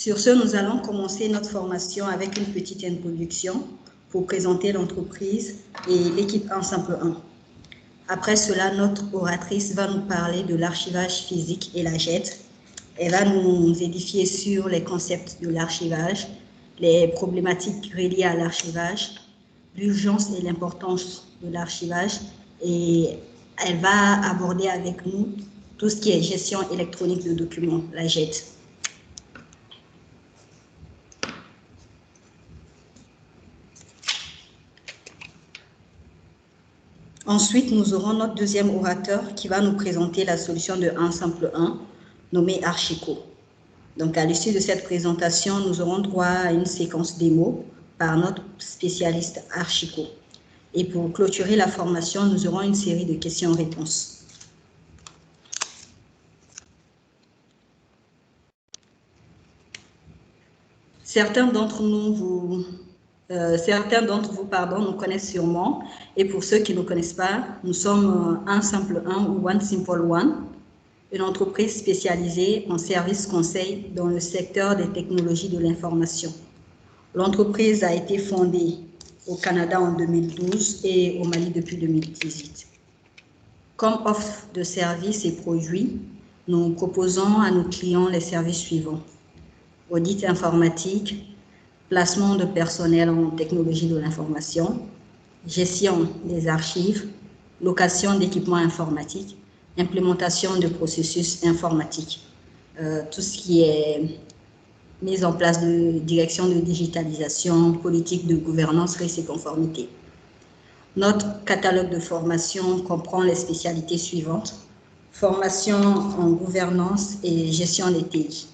Sur ce, nous allons commencer notre formation avec une petite introduction pour présenter l'entreprise et l'équipe Ensemble 1. Après cela, notre oratrice va nous parler de l'archivage physique et la JET. Elle va nous édifier sur les concepts de l'archivage, les problématiques reliées à l'archivage, l'urgence et l'importance de l'archivage, et elle va aborder avec nous tout ce qui est gestion électronique de documents, la JET. Ensuite, nous aurons notre deuxième orateur qui va nous présenter la solution de Ensemble 1, nommée Archico. Donc, à l'issue de cette présentation, nous aurons droit à une séquence démo par notre spécialiste Archico. Et pour clôturer la formation, nous aurons une série de questions-réponses. Certains d'entre vous nous connaissent sûrement, et pour ceux qui ne connaissent pas, nous sommes Ensemble 1 ou One Simple One, une entreprise spécialisée en services conseils dans le secteur des technologies de l'information. L'entreprise a été fondée au Canada en 2012 et au Mali depuis 2018. Comme offre de services et produits, nous proposons à nos clients les services suivants: audit informatique, placement de personnel en technologie de l'information, gestion des archives, location d'équipements informatiques, implémentation de processus informatiques, tout ce qui est mise en place de direction de digitalisation, politique de gouvernance, risque et conformité. Notre catalogue de formation comprend les spécialités suivantes: formation en gouvernance et gestion des TI,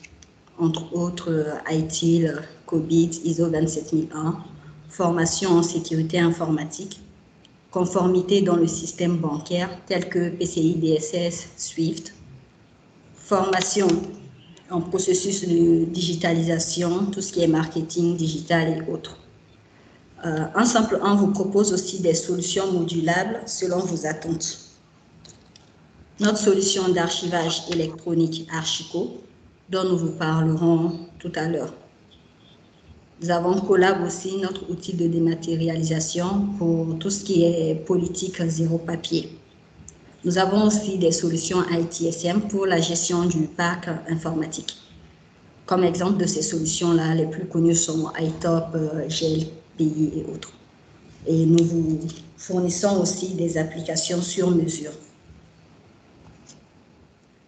entre autres ITIL, COBIT, ISO 27001, formation en sécurité informatique, conformité dans le système bancaire tel que PCI DSS, SWIFT, formation en processus de digitalisation, tout ce qui est marketing digital et autres. Ensemble 1 vous propose aussi des solutions modulables selon vos attentes. Notre solution d'archivage électronique Archico, dont nous vous parlerons tout à l'heure. Nous avons Collab aussi, notre outil de dématérialisation pour tout ce qui est politique zéro papier. Nous avons aussi des solutions ITSM pour la gestion du parc informatique. Comme exemple de ces solutions-là, les plus connues sont iTop, GLPI et autres. Et nous vous fournissons aussi des applications sur mesure.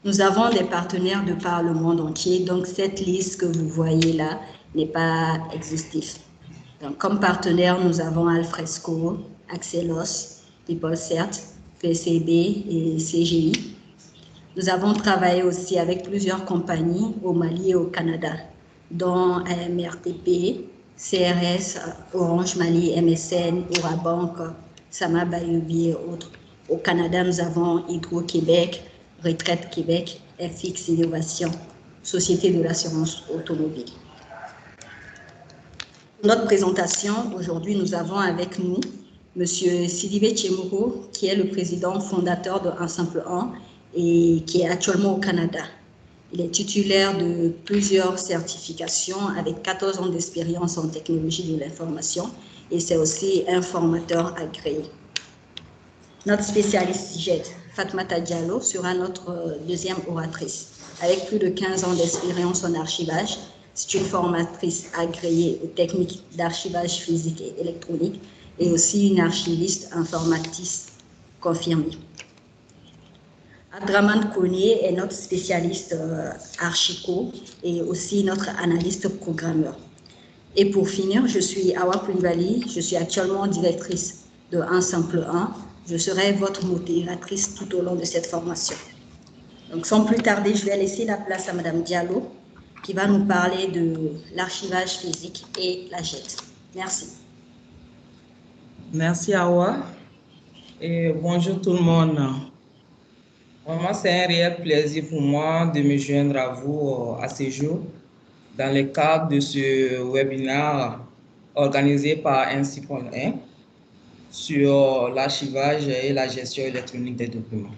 Nous avons des partenaires de par le monde entier, donc cette liste que vous voyez là n'est pas exhaustive. Donc, comme partenaires, nous avons Alfresco, Axelos, PeopleCert, PCB et CGI. Nous avons travaillé aussi avec plusieurs compagnies au Mali et au Canada, dont AMRTP, CRS, Orange Mali, MSN, Orabank, Sama Bayobi et autres. Au Canada, nous avons Hydro-Québec, Retraite Québec, FX Innovation, Société de l'assurance automobile. Pour notre présentation, aujourd'hui, nous avons avec nous M. Sidibé Tchemouro, qui est le président fondateur de Ensemble 1 et qui est actuellement au Canada. Il est titulaire de plusieurs certifications avec 14 ans d'expérience en technologie de l'information et c'est aussi un formateur agréé. Notre spécialiste JET, Fatmata Diallo, sera notre deuxième oratrice. Avec plus de 15 ans d'expérience en archivage, c'est une formatrice agréée aux techniques d'archivage physique et électronique et aussi une archiviste informatiste confirmée. Abdraman Koné est notre spécialiste Archico et aussi notre analyste programmeur. Et pour finir, je suis Awa Koulibaly, je suis actuellement directrice de Ensemble 1. Je serai votre modératrice tout au long de cette formation. Donc, sans plus tarder, je vais laisser la place à Madame Diallo, qui va nous parler de l'archivage physique et la JET. Merci. Merci Awa et bonjour tout le monde. Vraiment, c'est un réel plaisir pour moi de me joindre à vous à ce jour dans le cadre de ce webinaire organisé par NC.1 sur l'archivage et la gestion électronique des documents.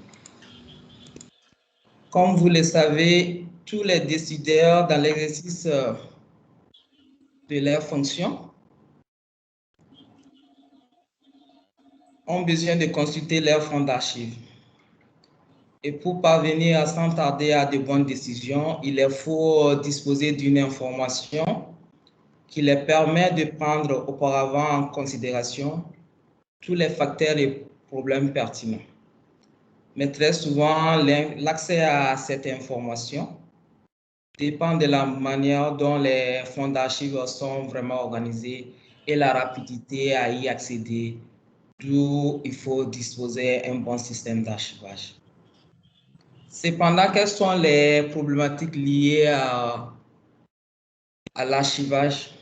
Comme vous le savez, tous les décideurs dans l'exercice de leurs fonctions, ont besoin de consulter leur fonds d'archives. Et pour parvenir à sans tarder à de bonnes décisions, il leur faut disposer d'une information qui leur permet de prendre auparavant en considération tous les facteurs et problèmes pertinents. Mais très souvent, l'accès à cette information dépend de la manière dont les fonds d'archives sont vraiment organisés et la rapidité à y accéder, d'où il faut disposer d'un bon système d'archivage. Cependant, quelles sont les problématiques liées à l'archivage?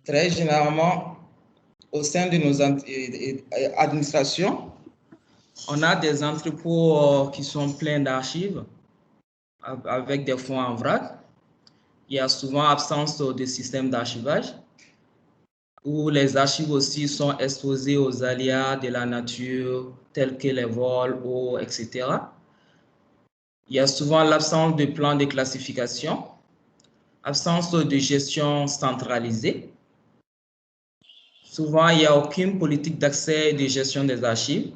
Très généralement, au sein de nos administrations, on a des entrepôts qui sont pleins d'archives avec des fonds en vrac. Il y a souvent absence de système d'archivage où les archives aussi sont exposées aux aléas de la nature tels que les vols, eau, etc. Il y a souvent l'absence de plan de classification, absence de gestion centralisée. Souvent, il n'y a aucune politique d'accès et de gestion des archives.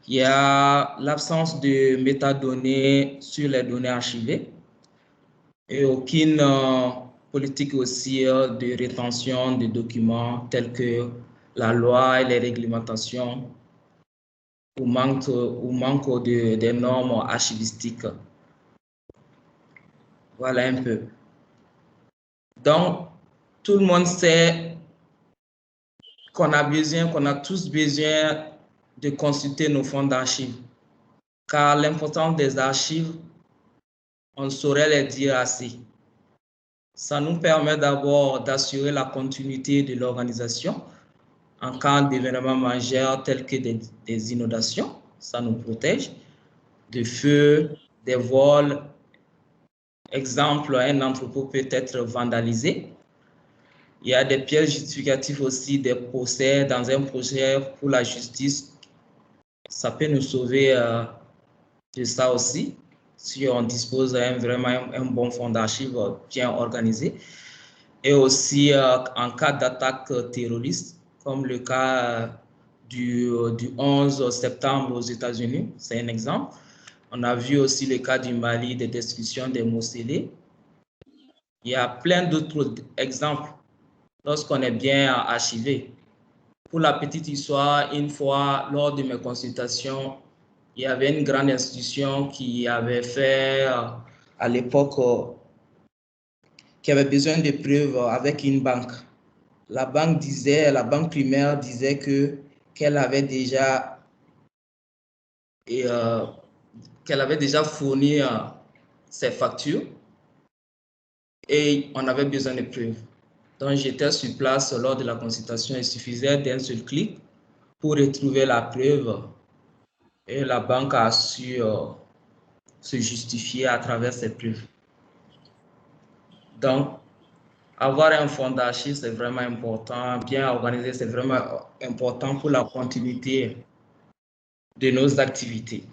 Il y a l'absence de métadonnées sur les données archivées et aucune politique aussi de rétention de documents tels que la loi et les réglementations ou manque des normes archivistiques. Voilà un peu. Donc, tout le monde sait qu'on a tous besoin de consulter nos fonds d'archives, car l'importance des archives, on saurait les dire assez. Ça nous permet d'abord d'assurer la continuité de l'organisation en cas d'événements majeurs tels que des inondations. Ça nous protège de feux, des vols. Exemple, un entrepôt peut être vandalisé. Il y a des pièges justificatifs aussi, des procès dans un projet pour la justice. Ça peut nous sauver de ça aussi, si on dispose vraiment un bon fonds d'archives bien organisé. Et aussi en cas d'attaque terroriste, comme le cas du 11 septembre aux États-Unis, c'est un exemple. On a vu aussi le cas du Mali, de destruction des mosquées. Il y a plein d'autres exemples lorsqu'on est bien archivé. Pour la petite histoire, une fois, lors de mes consultations, il y avait une grande institution qui avait fait à l'époque, qui avait besoin de preuves avec une banque. La banque primaire disait qu'elle avait déjà fourni ses factures et on avait besoin de preuves. Donc, j'étais sur place lors de la consultation. Il suffisait d'un seul clic pour retrouver la preuve et la banque a su se justifier à travers ces preuves. Donc, avoir un fonds d'archives, c'est vraiment important. Bien organisé, c'est vraiment important pour la continuité de nos activités.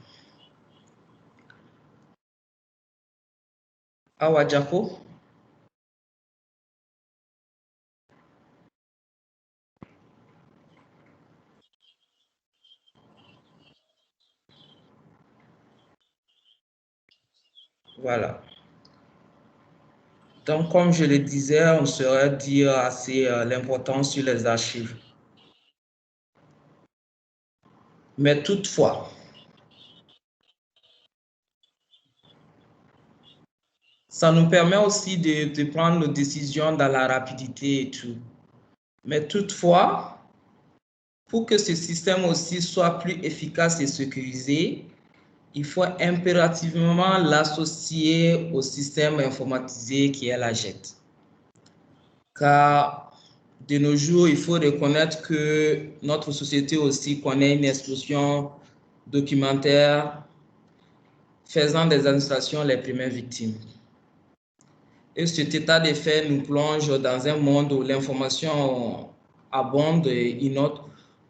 Awa Japo. Voilà. Donc, comme je le disais, on saurait dire assez l'importance sur les archives. Mais toutefois, ça nous permet aussi de prendre nos décisions dans la rapidité et tout. Mais toutefois, pour que ce système aussi soit plus efficace et sécurisé, il faut impérativement l'associer au système informatisé qui est la JET. Car de nos jours, il faut reconnaître que notre société aussi connaît une explosion documentaire faisant des administrations les premières victimes. Et cet état de fait nous plonge dans un monde où l'information abonde et inonde,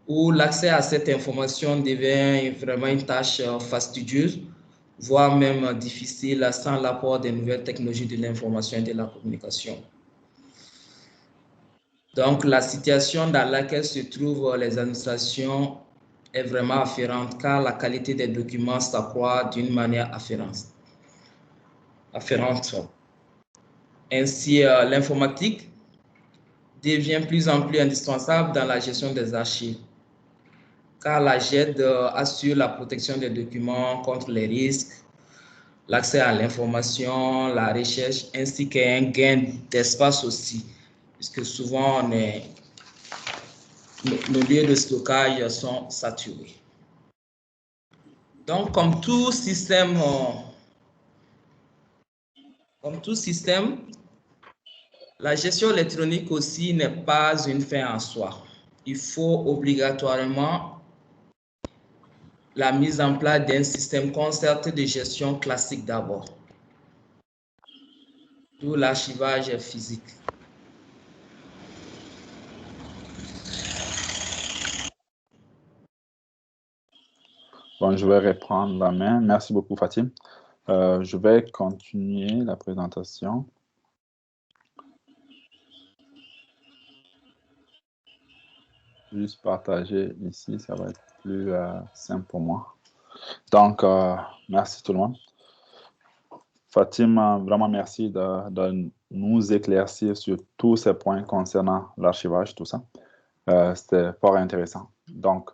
où l'accès à cette information devient vraiment une tâche fastidieuse, voire même difficile sans l'apport des nouvelles technologies de l'information et de la communication. Donc, la situation dans laquelle se trouvent les administrations est vraiment afférente car la qualité des documents s'accroît d'une manière afférente. Ainsi, l'informatique devient plus en plus indispensable dans la gestion des archives car la GED assure la protection des documents contre les risques, l'accès à l'information, la recherche, ainsi qu'un gain d'espace aussi, puisque souvent nos lieux de stockage sont saturés. Donc, comme tout système, la gestion électronique aussi n'est pas une fin en soi. Il faut obligatoirement la mise en place d'un système concerté de gestion classique d'abord, d'où l'archivage physique. Bon, je vais reprendre la main. Merci beaucoup, Fatim. Je vais continuer la présentation. Juste partager ici, ça va être plus simple pour moi. Donc, merci tout le monde. Fatim, vraiment merci de nous éclaircir sur tous ces points concernant l'archivage, tout ça. C'était fort intéressant. Donc,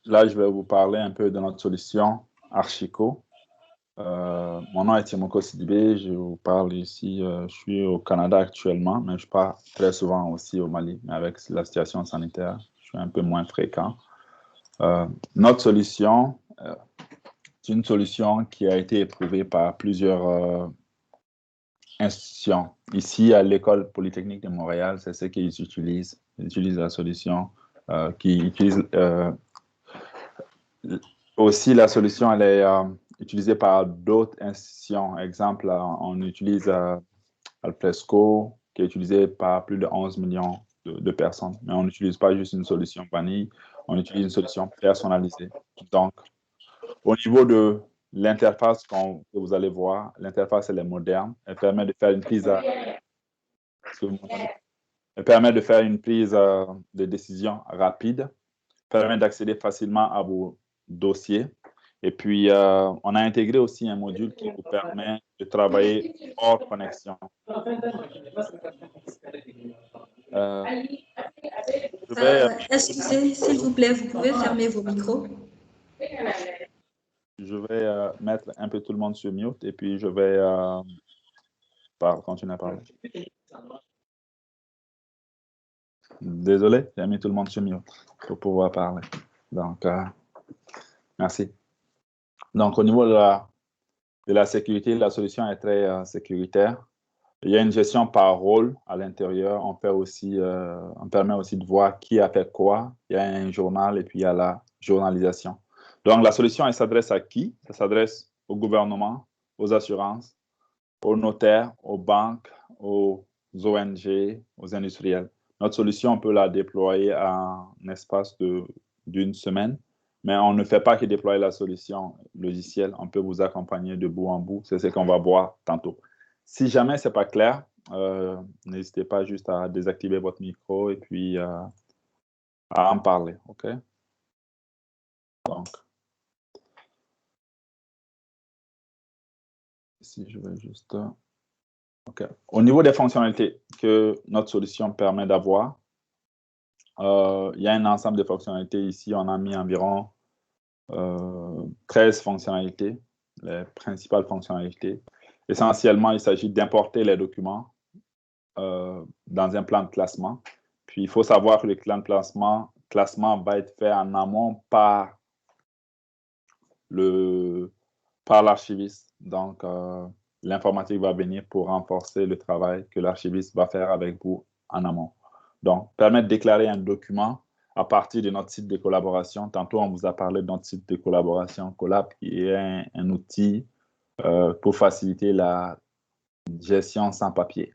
là, je vais vous parler un peu de notre solution Archico. Mon nom est Timoko Sidibé, je vous parle ici, je suis au Canada actuellement, mais je pars très souvent aussi au Mali, mais avec la situation sanitaire, je suis un peu moins fréquent. Notre solution, c'est une solution qui a été éprouvée par plusieurs institutions. Ici, à l'École polytechnique de Montréal, c'est ce qu'ils utilisent. Ils utilisent la solution qui utilise aussi la solution, elle est utilisée par d'autres institutions. Exemple, on utilise Alfresco, qui est utilisé par plus de 11 millions de personnes. Mais on n'utilise pas juste une solution vanille, on utilise une solution personnalisée. Donc, au niveau de l'interface que vous allez voir, l'interface, elle est moderne. Elle permet de faire une prise de décision rapide, permet d'accéder facilement à vos dossiers. Et puis, on a intégré aussi un module qui vous permet de travailler hors connexion. Excusez, s'il vous plaît, vous pouvez fermer vos micros. Je vais mettre un peu tout le monde sur mute et puis je vais continuer à parler. Désolé, j'ai mis tout le monde sur mute pour pouvoir parler. Donc, merci. Donc, au niveau de la sécurité, la solution est très sécuritaire. Il y a une gestion par rôle à l'intérieur. On permet aussi de voir qui a fait quoi. Il y a un journal et puis il y a la journalisation. Donc, la solution, elle s'adresse à qui? Ça s'adresse au gouvernement, aux assurances, aux notaires, aux banques, aux ONG, aux industriels. Notre solution, on peut la déployer en espace d'une semaine, mais on ne fait pas que déployer la solution logicielle. On peut vous accompagner de bout en bout. C'est ce qu'on va voir tantôt. Si jamais ce n'est pas clair, n'hésitez pas juste à désactiver votre micro et puis à en parler. OK? Donc, ici, je vais juste... OK. Au niveau des fonctionnalités que notre solution permet d'avoir, il y a un ensemble de fonctionnalités. Ici, on a mis environ 13 fonctionnalités, les principales fonctionnalités. Essentiellement, il s'agit d'importer les documents dans un plan de classement. Puis, il faut savoir que le plan de classement va être fait en amont par l'archiviste. Donc, l'informatique va venir pour renforcer le travail que l'archiviste va faire avec vous en amont. Donc, permettre de déclarer un document à partir de notre site de collaboration. Tantôt, on vous a parlé de notre site de collaboration Collab, qui est un outil pour faciliter la gestion sans papier.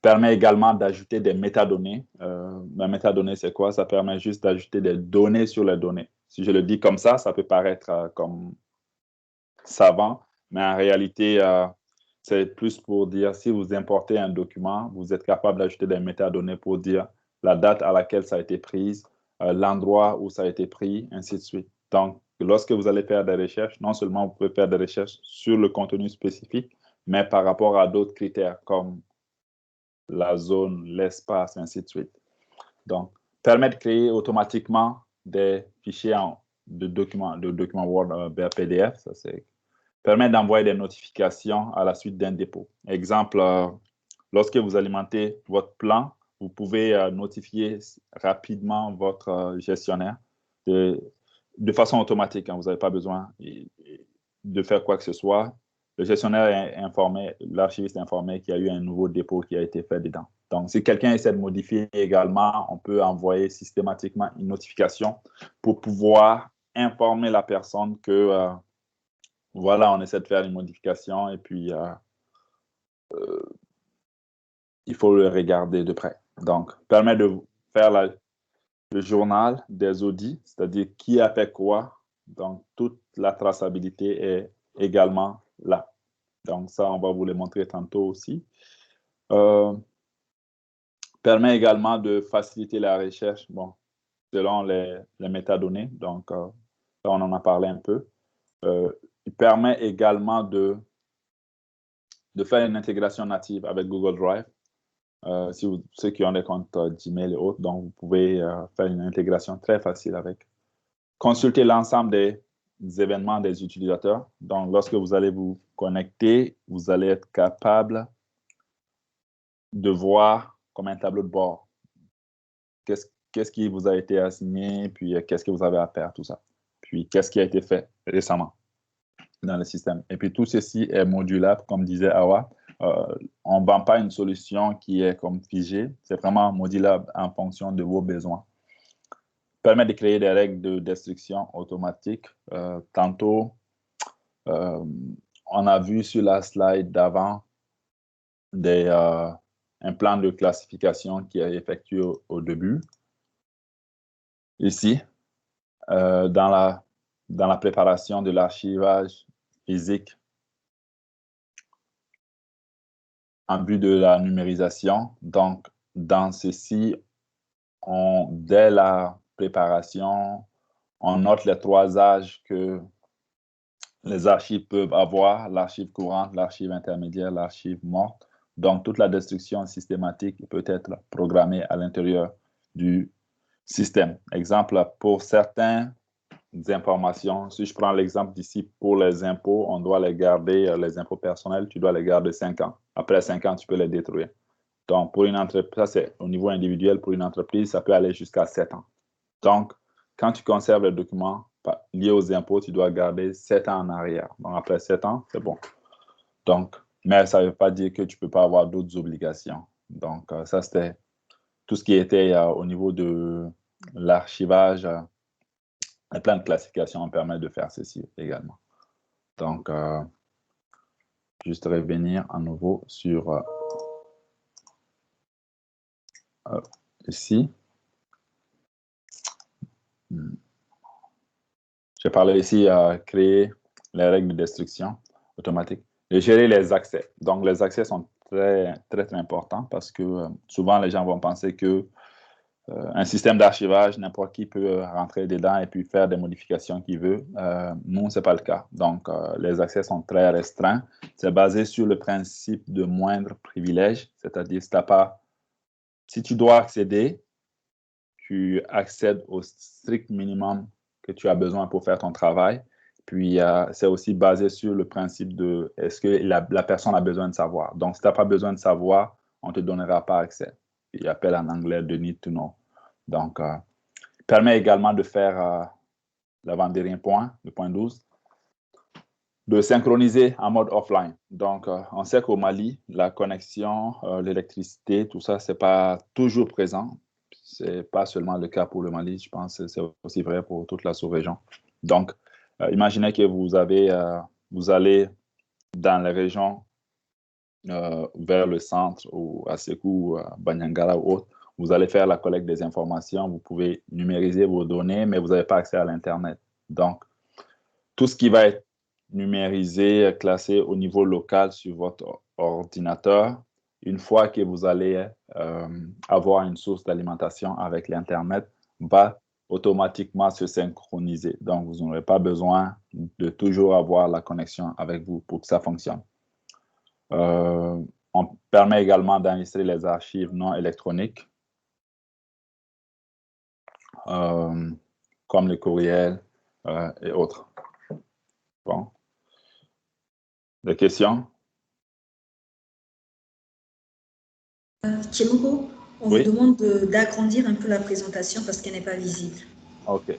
Permet également d'ajouter des métadonnées. La métadonnée, c'est quoi? Ça permet juste d'ajouter des données sur les données. Si je le dis comme ça peut paraître comme savant, mais en réalité, c'est plus pour dire, si vous importez un document, vous êtes capable d'ajouter des métadonnées pour dire la date à laquelle ça a été prise, l'endroit où ça a été pris, ainsi de suite. Donc, lorsque vous allez faire des recherches, non seulement vous pouvez faire des recherches sur le contenu spécifique, mais par rapport à d'autres critères comme la zone, l'espace, ainsi de suite. Donc, permet de créer automatiquement des fichiers de documents Word vers PDF, ça c'est permet d'envoyer des notifications à la suite d'un dépôt. Exemple, lorsque vous alimentez votre plan, vous pouvez notifier rapidement votre gestionnaire de façon automatique. Hein, vous n'avez pas besoin de faire quoi que ce soit. Le gestionnaire est informé, l'archiviste est informé qu'il y a eu un nouveau dépôt qui a été fait dedans. Donc, si quelqu'un essaie de modifier également, on peut envoyer systématiquement une notification pour pouvoir informer la personne que voilà, on essaie de faire une modification et puis il faut le regarder de près. Donc, permet de faire le journal des audits, c'est-à-dire qui a fait quoi. Donc, toute la traçabilité est également là. Donc, ça, on va vous le montrer tantôt aussi. Permet également de faciliter la recherche, bon, selon les métadonnées. Donc, là, on en a parlé un peu. Il permet également de faire une intégration native avec Google Drive. Ceux qui ont des comptes Gmail et autres, donc vous pouvez faire une intégration très facile avec. Consulter l'ensemble des événements des utilisateurs. Donc, lorsque vous allez vous connecter, vous allez être capable de voir comme un tableau de bord. Qu'est-ce qui vous a été assigné, puis qu'est-ce que vous avez à faire, tout ça. Puis, qu'est-ce qui a été fait récemment dans le système. Et puis, tout ceci est modulable, comme disait Awa. On ne vend pas une solution qui est comme figée. C'est vraiment modulable en fonction de vos besoins. Permet de créer des règles de destruction automatique. Tantôt, on a vu sur la slide d'avant un plan de classification qui est effectué au début. Ici, dans la préparation de l'archivage physique en vue de la numérisation. Donc, dans ceci, dès la préparation, on note les 3 âges que les archives peuvent avoir, l'archive courante, l'archive intermédiaire, l'archive morte. Donc, toute la destruction systématique peut être programmée à l'intérieur du système. Exemple, pour certaines informations, si je prends l'exemple d'ici, pour les impôts, on doit les garder, les impôts personnels, tu dois les garder 5 ans. Après 5 ans, tu peux les détruire. Donc, pour une entreprise, ça c'est au niveau individuel, pour une entreprise, ça peut aller jusqu'à 7 ans. Donc, quand tu conserves les documents liés aux impôts, tu dois garder 7 ans en arrière. Donc, après 7 ans, c'est bon. Donc, mais ça ne veut pas dire que tu ne peux pas avoir d'autres obligations. Donc, ça, c'était tout ce qui était au niveau de l'archivage. Les plans de classification permettent de faire ceci également. Donc, juste revenir à nouveau sur ici. J'ai parlé ici à créer les règles de destruction automatique et gérer les accès. Donc, les accès sont très, très, très importants parce que souvent, les gens vont penser que un système d'archivage, n'importe qui peut rentrer dedans et puis faire des modifications qu'il veut. Nous, ce n'est pas le cas. Donc, les accès sont très restreints. C'est basé sur le principe de moindre privilège, c'est-à-dire si tu dois accéder, tu accèdes au strict minimum que tu as besoin pour faire ton travail. Puis, c'est aussi basé sur le principe de est-ce que la personne a besoin de savoir. Donc, si tu n'as pas besoin de savoir, on ne te donnera pas accès. Il appelle en anglais the need to know. Donc, permet également de faire l'avant-dernier point, le point 12, de synchroniser en mode offline. Donc, on sait qu'au Mali, la connexion, l'électricité, tout ça, ce n'est pas toujours présent. Ce n'est pas seulement le cas pour le Mali, je pense que c'est aussi vrai pour toute la sous-région. Donc, imaginez que vous allez dans les régions vers le centre, ou à Sékou, à Banyangara ou autre, vous allez faire la collecte des informations, vous pouvez numériser vos données, mais vous n'avez pas accès à l'Internet. Donc, tout ce qui va être numérisés, classés au niveau local sur votre ordinateur. Une fois que vous allez avoir une source d'alimentation avec l'Internet, va automatiquement se synchroniser. Donc, vous n'aurez pas besoin de toujours avoir la connexion avec vous pour que ça fonctionne. On permet également d'enregistrer les archives non électroniques, comme le courriel et autres. Bon. Des questions? Tchemoko, on Oui. vous demande d'agrandir un peu la présentation parce qu'elle n'est pas visible. OK.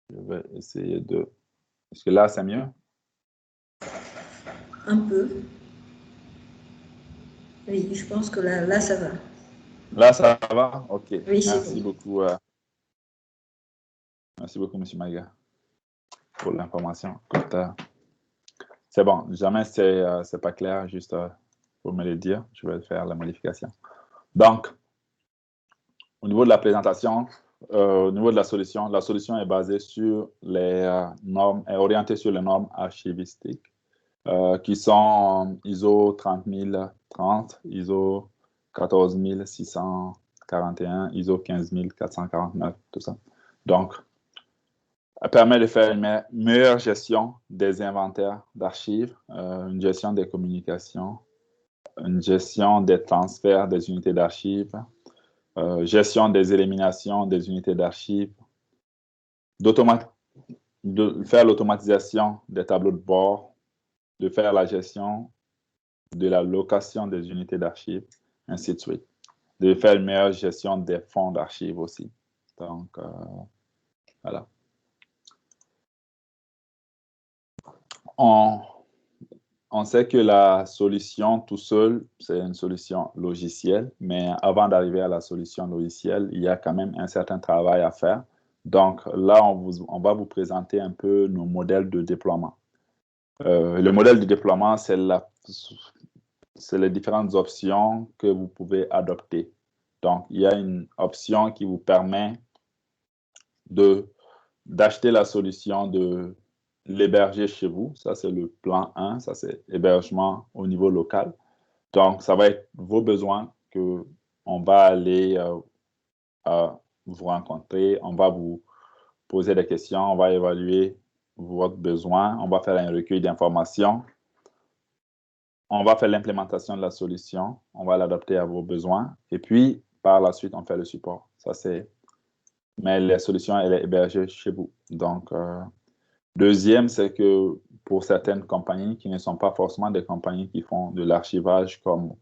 Je vais essayer de... Est-ce que là, c'est mieux? Un peu. Oui, je pense que là ça va. Là, ça va? OK. Oui, c'est Merci bon. beaucoup. Merci beaucoup, M. Maïga, pour l'information. C'est bon. Jamais c'est pas clair, juste pour me le dire. Je vais faire la modification. Donc, au niveau de la présentation, au niveau de la solution est basée sur les normes, est orientée sur les normes archivistiques qui sont ISO 30030, ISO 14641, ISO 15449, tout ça. Donc, elle permet de faire une meilleure gestion des inventaires d'archives, une gestion des communications, une gestion des transferts des unités d'archives, gestion des éliminations des unités d'archives, de faire l'automatisation des tableaux de bord, de faire la gestion de la location des unités d'archives, ainsi de suite. De faire une meilleure gestion des fonds d'archives aussi. Donc, voilà. On sait que la solution tout seul, c'est une solution logicielle, mais avant d'arriver à la solution logicielle, il y a quand même un certain travail à faire. Donc là, on va vous présenter un peu nos modèles de déploiement. Le modèle de déploiement, c'est les différentes options que vous pouvez adopter. Donc, il y a une option qui vous permet d'acheter la solution, de l'héberger chez vous. Ça, c'est le plan 1. Ça, c'est hébergement au niveau local. Donc, ça va être vos besoins qu'on va aller vous rencontrer. On va vous poser des questions. On va évaluer votre besoin. On va faire un recueil d'informations. On va faire l'implémentation de la solution. On va l'adapter à vos besoins. Et puis, par la suite, on fait le support. Ça, c'est... Mais la solution, elle est hébergée chez vous. Donc, deuxième, c'est que pour certaines compagnies qui ne sont pas forcément des compagnies qui font de l'archivage comme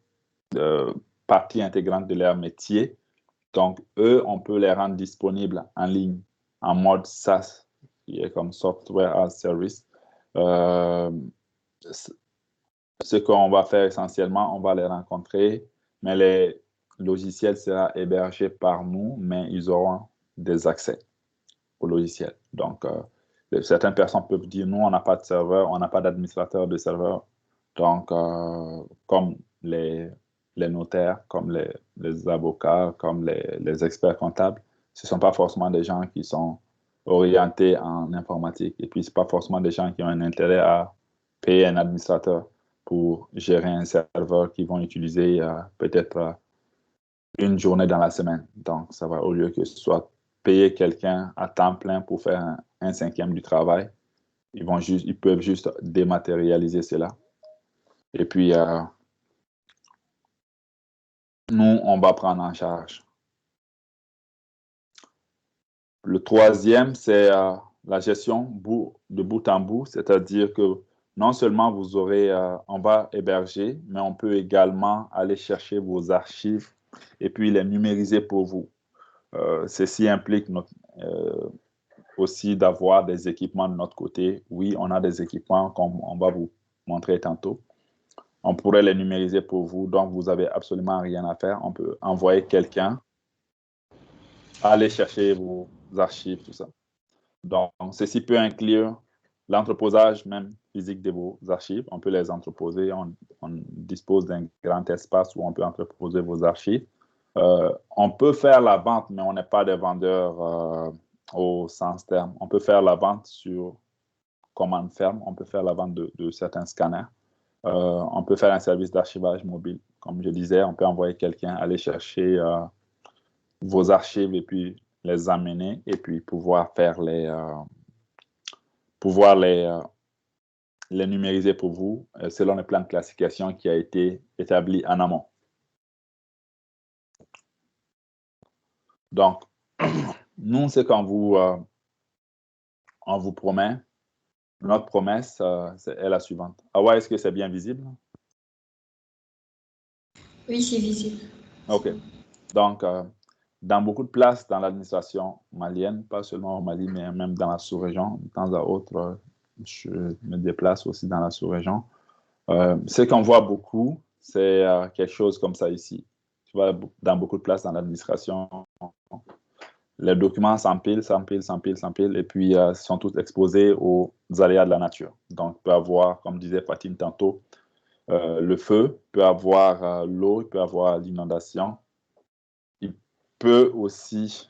partie intégrante de leur métier, donc eux, on peut les rendre disponibles en ligne en mode SaaS, qui est comme Software as Service. Ce qu'on va faire essentiellement, on va les rencontrer, mais les logiciels seront hébergés par nous, mais ils auront des accès au logiciel. Donc, certaines personnes peuvent dire, nous, on n'a pas de serveur, on n'a pas d'administrateur de serveur. Donc, comme les notaires, comme les avocats, comme les experts comptables, ce ne sont pas forcément des gens qui sont orientés en informatique. Et puis, ce ne sont pas forcément des gens qui ont un intérêt à payer un administrateur pour gérer un serveur qu'ils vont utiliser peut-être une journée dans la semaine. Donc, ça va, au lieu que ce soit payer quelqu'un à temps plein pour faire un cinquième du travail, ils peuvent juste dématérialiser cela. Et puis, nous, on va prendre en charge. Le troisième, c'est la gestion de bout en bout, c'est-à-dire que non seulement vous aurez, on va héberger, mais on peut également aller chercher vos archives et puis les numériser pour vous. Ceci implique aussi d'avoir des équipements de notre côté. Oui, on a des équipements comme on va vous montrer tantôt. On pourrait les numériser pour vous, donc vous n'avez absolument rien à faire. On peut envoyer quelqu'un aller chercher vos archives, tout ça. Donc, ceci peut inclure l'entreposage même physique de vos archives. On peut les entreposer. On dispose d'un grand espace où on peut entreposer vos archives. On peut faire la vente, mais on n'est pas des vendeurs au sens terme. On peut faire la vente commande ferme, on peut faire la vente de certains scanners. On peut faire un service d'archivage mobile. Comme je disais, on peut envoyer quelqu'un aller chercher vos archives et puis les amener et puis pouvoir faire les numériser pour vous selon le plan de classification qui a été établi en amont. Donc, nous, c'est quand on vous promet, notre promesse est la suivante. Awa, est-ce que c'est bien visible? Oui, c'est visible. OK. Donc, dans beaucoup de places dans l'administration malienne, pas seulement au Mali, mais même dans la sous-région, de temps à autre, je me déplace aussi dans la sous-région. Ce qu'on voit beaucoup, c'est quelque chose comme ça ici. Tu vois, dans beaucoup de places dans l'administration, les documents s'empilent, et puis sont tous exposés aux aléas de la nature. Donc, il peut avoir, comme disait Fatine tantôt, le feu, il peut avoir l'eau, il peut avoir l'inondation. Il peut aussi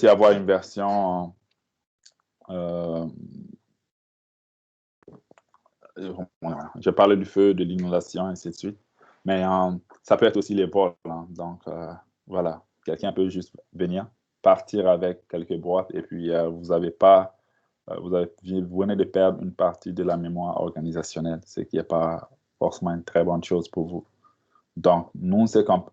avoir une version je parlais du feu, de l'inondation, ainsi de suite. Mais ça peut être aussi les vols. Hein. Donc, voilà, quelqu'un peut juste venir, partir avec quelques boîtes, et puis vous venez de perdre une partie de la mémoire organisationnelle, ce qui n'est pas forcément une très bonne chose pour vous. Donc, nous, ce qu'on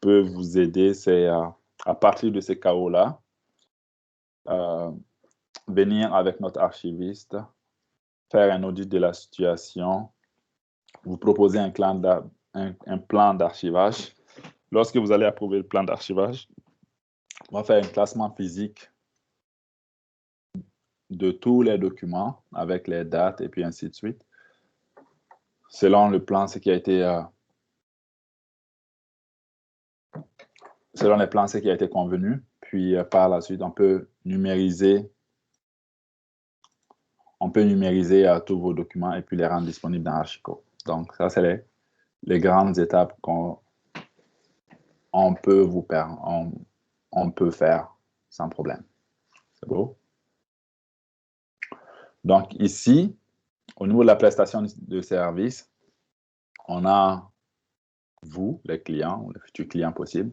peut vous aider, c'est à partir de ces chaos-là, venir avec notre archiviste, faire un audit de la situation, vous proposer un plan d'archivage. Lorsque vous allez approuver le plan d'archivage, on va faire un classement physique de tous les documents avec les dates et puis ainsi de suite. Selon le plan, ce qui a été convenu. Puis par la suite, on peut numériser tous vos documents et puis les rendre disponibles dans Archico. Donc, ça, c'est les grandes étapes qu'on peut faire sans problème. C'est beau? Donc, ici, au niveau de la prestation de service, on a vous, les clients, ou les futurs clients possibles.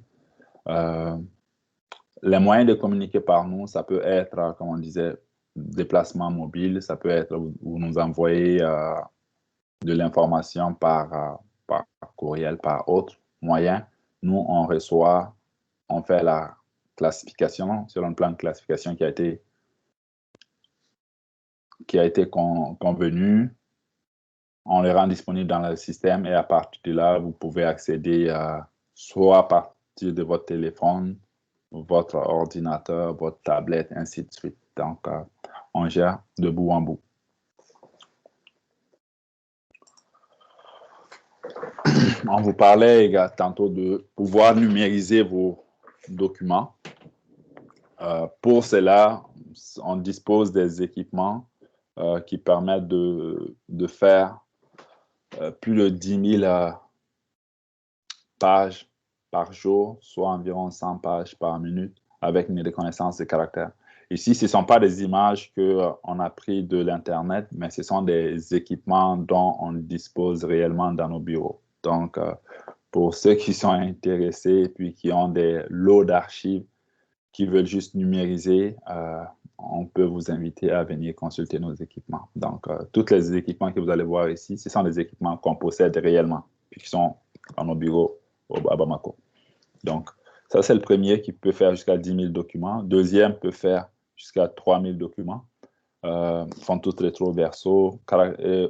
Les moyens de communiquer par nous, ça peut être, comme on disait, déplacement mobile, ça peut être vous nous envoyez de l'information par courriel, par autre moyen. Nous, on reçoit, on fait la classification selon le plan de classification qui a été convenu. On les rend disponibles dans le système et à partir de là, vous pouvez accéder soit à partir de votre téléphone, votre ordinateur, votre tablette, ainsi de suite. Donc, on gère de bout en bout. On vous parlait tantôt de pouvoir numériser vos documents. Pour cela, on dispose des équipements qui permettent de faire plus de 10 000 pages par jour, soit environ 100 pages par minute, avec une reconnaissance de caractère. Ici, ce ne sont pas des images qu'on a prises de l'Internet, mais ce sont des équipements dont on dispose réellement dans nos bureaux. Donc, pour ceux qui sont intéressés et puis qui ont des lots d'archives qui veulent juste numériser, on peut vous inviter à venir consulter nos équipements. Donc, tous les équipements que vous allez voir ici, ce sont des équipements qu'on possède réellement, puis qui sont dans nos bureaux à Bamako. Donc, ça, c'est le premier qui peut faire jusqu'à 10 000 documents. Deuxième peut faire jusqu'à 3 000 documents. Font tout rétro verso.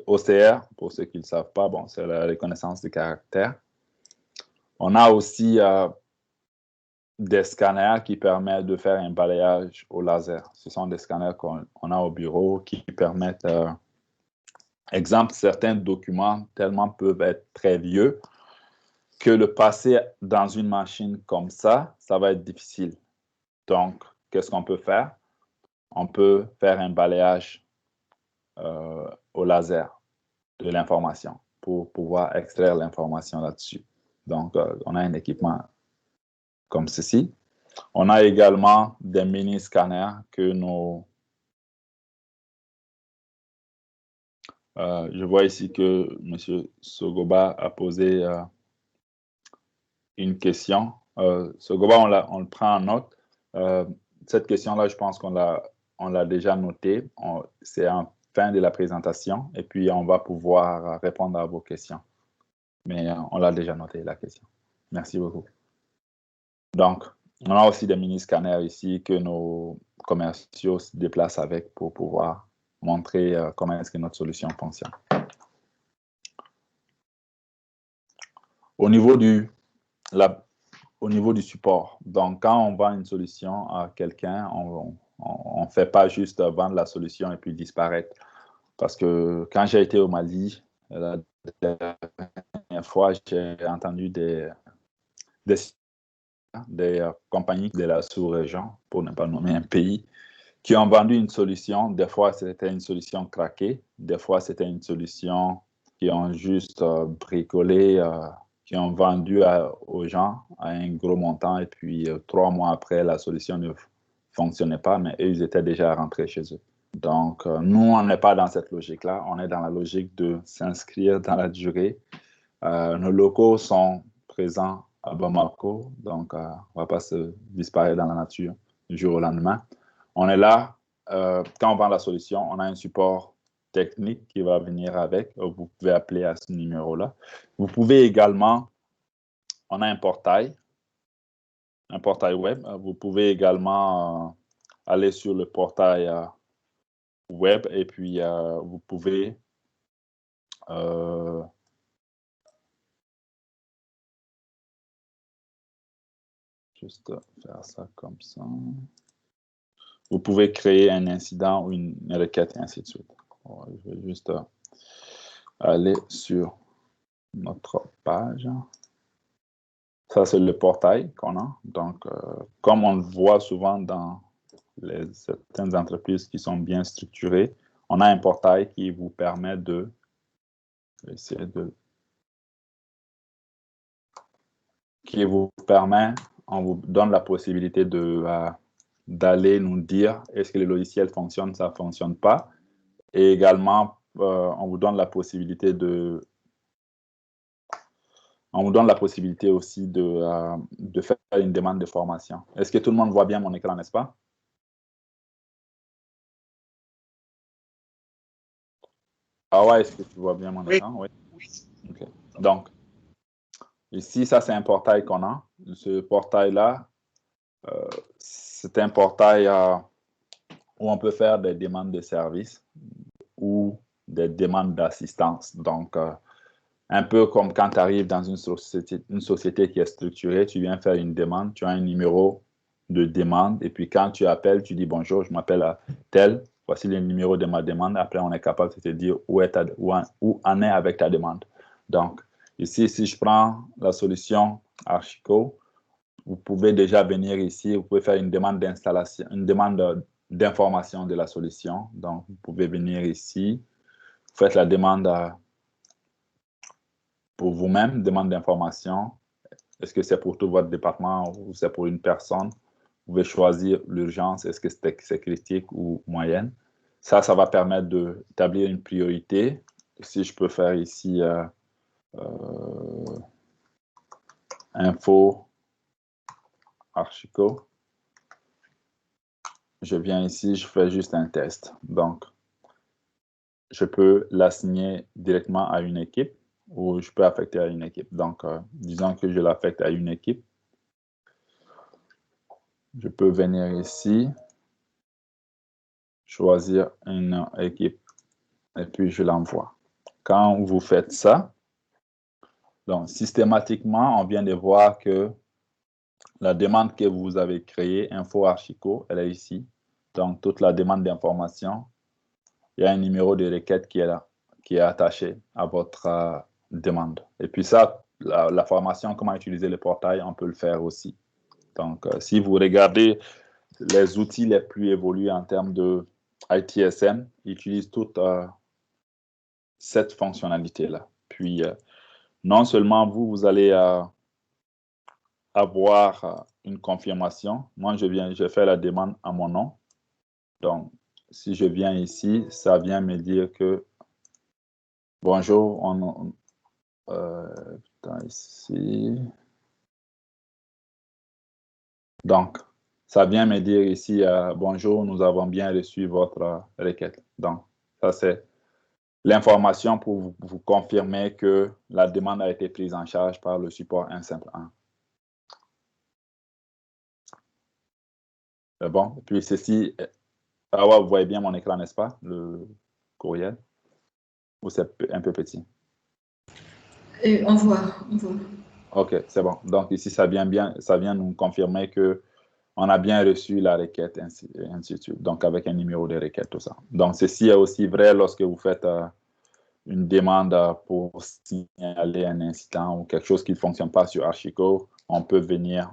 OCR, pour ceux qui ne le savent pas, bon, c'est la reconnaissance des caractères. On a aussi des scanners qui permettent de faire un balayage au laser. Ce sont des scanners qu'on a au bureau qui permettent, exemple, certains documents tellement peuvent être très vieux que le passer dans une machine comme ça va être difficile. Donc, qu'est-ce qu'on peut faire? On peut faire un balayage au laser de l'information pour pouvoir extraire l'information là-dessus. Donc, on a un équipement comme ceci. On a également des mini-scanners que nous... je vois ici que M. Sogoba a posé une question. Sogoba, on le prend en note. Cette question-là, je pense qu'on l'a déjà notée. C'est en fin de la présentation et puis on va pouvoir répondre à vos questions. Mais on l'a déjà noté, la question. Merci beaucoup. Donc, on a aussi des mini-scanners ici que nos commerciaux se déplacent avec pour pouvoir montrer comment est-ce que notre solution fonctionne. Au niveau du support, donc quand on vend une solution à quelqu'un, on ne fait pas juste vendre la solution et puis disparaître. Parce que quand j'ai été au Mali, la dernière fois, j'ai entendu des compagnies de la sous-région, pour ne pas nommer un pays, qui ont vendu une solution. Des fois, c'était une solution craquée. Des fois, c'était une solution qui ont juste bricolé, qui ont vendu aux gens à un gros montant. Et puis, 3 mois après, la solution ne fonctionnait pas, mais eux, ils étaient déjà rentrés chez eux. Donc, nous, on n'est pas dans cette logique-là. On est dans la logique de s'inscrire dans la durée. Nos locaux sont présents à Bamako, donc on ne va pas se disparaître dans la nature du jour au lendemain. On est là, quand on vend la solution, on a un support technique qui va venir avec. Vous pouvez appeler à ce numéro-là. Vous pouvez également, on a un portail web. Vous pouvez également aller sur le portail web et puis vous pouvez juste faire ça comme ça. Vous pouvez créer un incident ou une requête et ainsi de suite. Je vais juste aller sur notre page. Ça, c'est le portail qu'on a. Donc, comme on le voit souvent dans certaines entreprises qui sont bien structurées, on a un portail qui vous permet de... on vous donne la possibilité d'aller nous dire est-ce que le logiciel fonctionne, ça ne fonctionne pas. Et également, on vous donne la possibilité aussi de faire une demande de formation. Est-ce que tout le monde voit bien mon écran, n'est-ce pas? Ah ouais, est-ce que tu vois bien mon écran? Oui. Okay. Donc, ici, ça, c'est un portail qu'on a. Ce portail-là, c'est un portail où on peut faire des demandes de services ou des demandes d'assistance. Donc, un peu comme quand tu arrives dans une société qui est structurée, tu viens faire une demande, tu as un numéro de demande, et puis quand tu appelles, tu dis « Bonjour, je m'appelle tel, voici le numéro de ma demande ». Après, on est capable de te dire où en est avec ta demande. Donc, ici, si je prends la solution Archico, vous pouvez déjà venir ici, vous pouvez faire une demande d'installation, une demande d'information de la solution. Donc, vous pouvez venir ici, vous faites la demande pour vous-même, demande d'information. Est-ce que c'est pour tout votre département ou c'est pour une personne? Vous pouvez choisir l'urgence, est-ce que c'est critique ou moyenne? Ça va permettre d'établir une priorité. Si je peux faire ici info Archico. Je viens ici, je fais juste un test. Donc, je peux l'assigner directement à une équipe ou je peux affecter à une équipe. Donc, disons que je l'affecte à une équipe. Je peux venir ici, choisir une équipe et puis je l'envoie. Quand vous faites ça, donc systématiquement, on vient de voir que la demande que vous avez créée, Info Archico, elle est ici. Donc, toute la demande d'information, il y a un numéro de requête qui est là, qui est attaché à votre demande. Et puis ça, la formation, comment utiliser le portail, on peut le faire aussi. Donc, si vous regardez les outils les plus évolués en termes de ITSM, ils utilisent toute cette fonctionnalité-là. Puis, non seulement vous allez avoir une confirmation. Moi, je fais la demande à mon nom. Donc, si je viens ici, ça vient me dire que bonjour, ici. Donc, ça vient me dire ici, bonjour, nous avons bien reçu votre requête. Donc, ça, c'est l'information pour vous confirmer que la demande a été prise en charge par le support 1 simple 1. C'est bon. Et puis, ceci, vous voyez bien mon écran, n'est-ce pas, le courriel? Ou c'est un peu petit? On voit. OK, c'est bon. Donc, ici, ça vient nous confirmer que on a bien reçu la requête, ainsi de suite. Donc, avec un numéro de requête, tout ça. Donc, ceci est aussi vrai lorsque vous faites une demande pour signaler un incident ou quelque chose qui ne fonctionne pas sur HashiCorp. On peut venir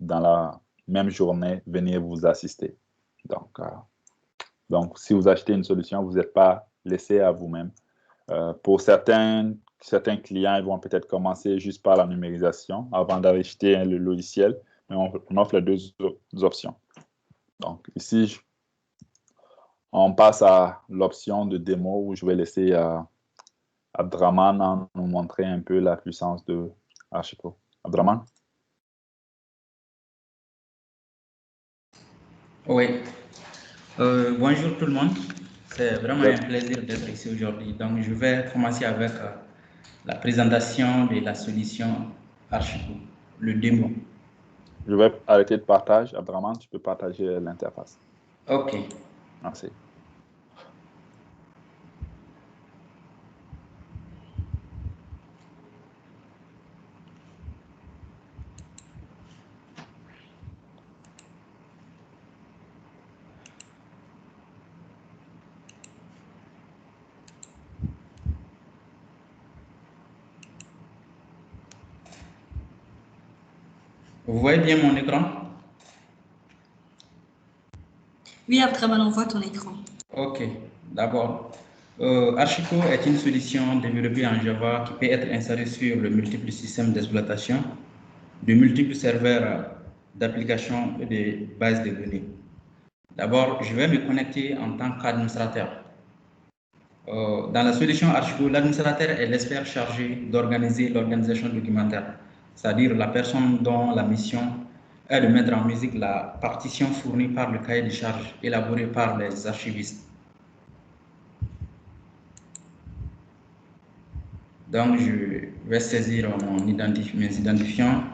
dans la même journée, venir vous assister. Donc, si vous achetez une solution, vous n'êtes pas laissé à vous-même. Pour certains clients, ils vont peut-être commencer juste par la numérisation avant d'acheter le logiciel, mais on offre les deux options. Donc, ici, on passe à l'option de démo où je vais laisser Abdraman nous montrer un peu la puissance de HashiCorp. Abdraman? Oui. Bonjour tout le monde. C'est vraiment un plaisir d'être ici aujourd'hui. Donc, je vais commencer avec la présentation de la solution HashiCorp, le démo. Je vais arrêter de partage. Abdraman, tu peux partager l'interface. OK. Merci. Vous voyez bien mon écran? Oui, Abdraman, on voit ton écran. OK. D'abord, HashiCorp est une solution développée en Java qui peut être installée sur le multiple système d'exploitation de multiples serveurs d'applications et de bases de données. D'abord, je vais me connecter en tant qu'administrateur. Dans la solution HashiCorp, l'administrateur est l'expert chargé d'organiser l'organisation documentaire, c'est-à-dire la personne dont la mission est de mettre en musique la partition fournie par le cahier de charges élaboré par les archivistes. Donc, je vais saisir mes identifiants.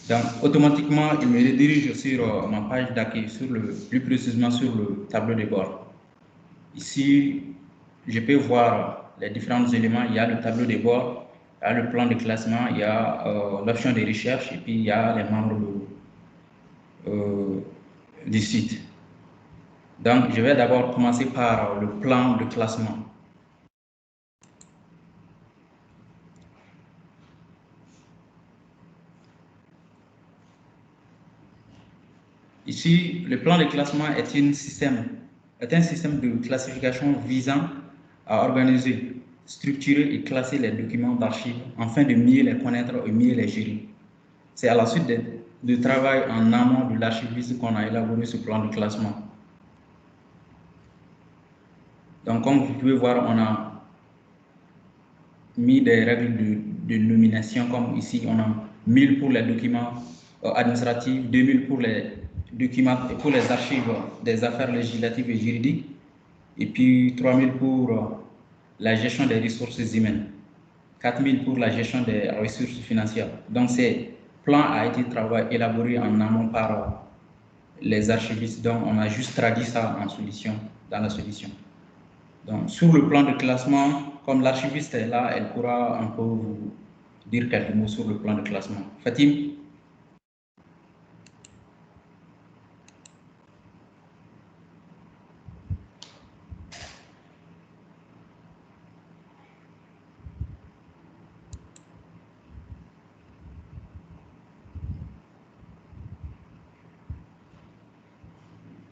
Donc, automatiquement, il me redirige sur ma page d'accueil, plus précisément sur le tableau de bord. Ici, je peux voir les différents éléments. Il y a le tableau de bord, il y a le plan de classement, il y a l'option de recherche et puis il y a les membres du site. Donc, je vais d'abord commencer par le plan de classement. Ici, le plan de classement est un système de classification visant à organiser, structurer et classer les documents d'archives afin de mieux les connaître et mieux les gérer. C'est à la suite de travail en amont de l'archiviste qu'on a élaboré ce plan de classement. Donc, comme vous pouvez voir, on a mis des règles de nomination, comme ici, on a 1000 pour les documents administratifs, 2000 pour les documents et pour les archives des affaires législatives et juridiques, et puis 3000 pour la gestion des ressources humaines, 4000 pour la gestion des ressources financières. Donc, ces plans a été élaboré en amont par les archivistes, donc on a juste traduit ça en solution, dans la solution. Donc, sur le plan de classement, comme l'archiviste est là, elle pourra un peu vous dire quelques mots sur le plan de classement. Fatim?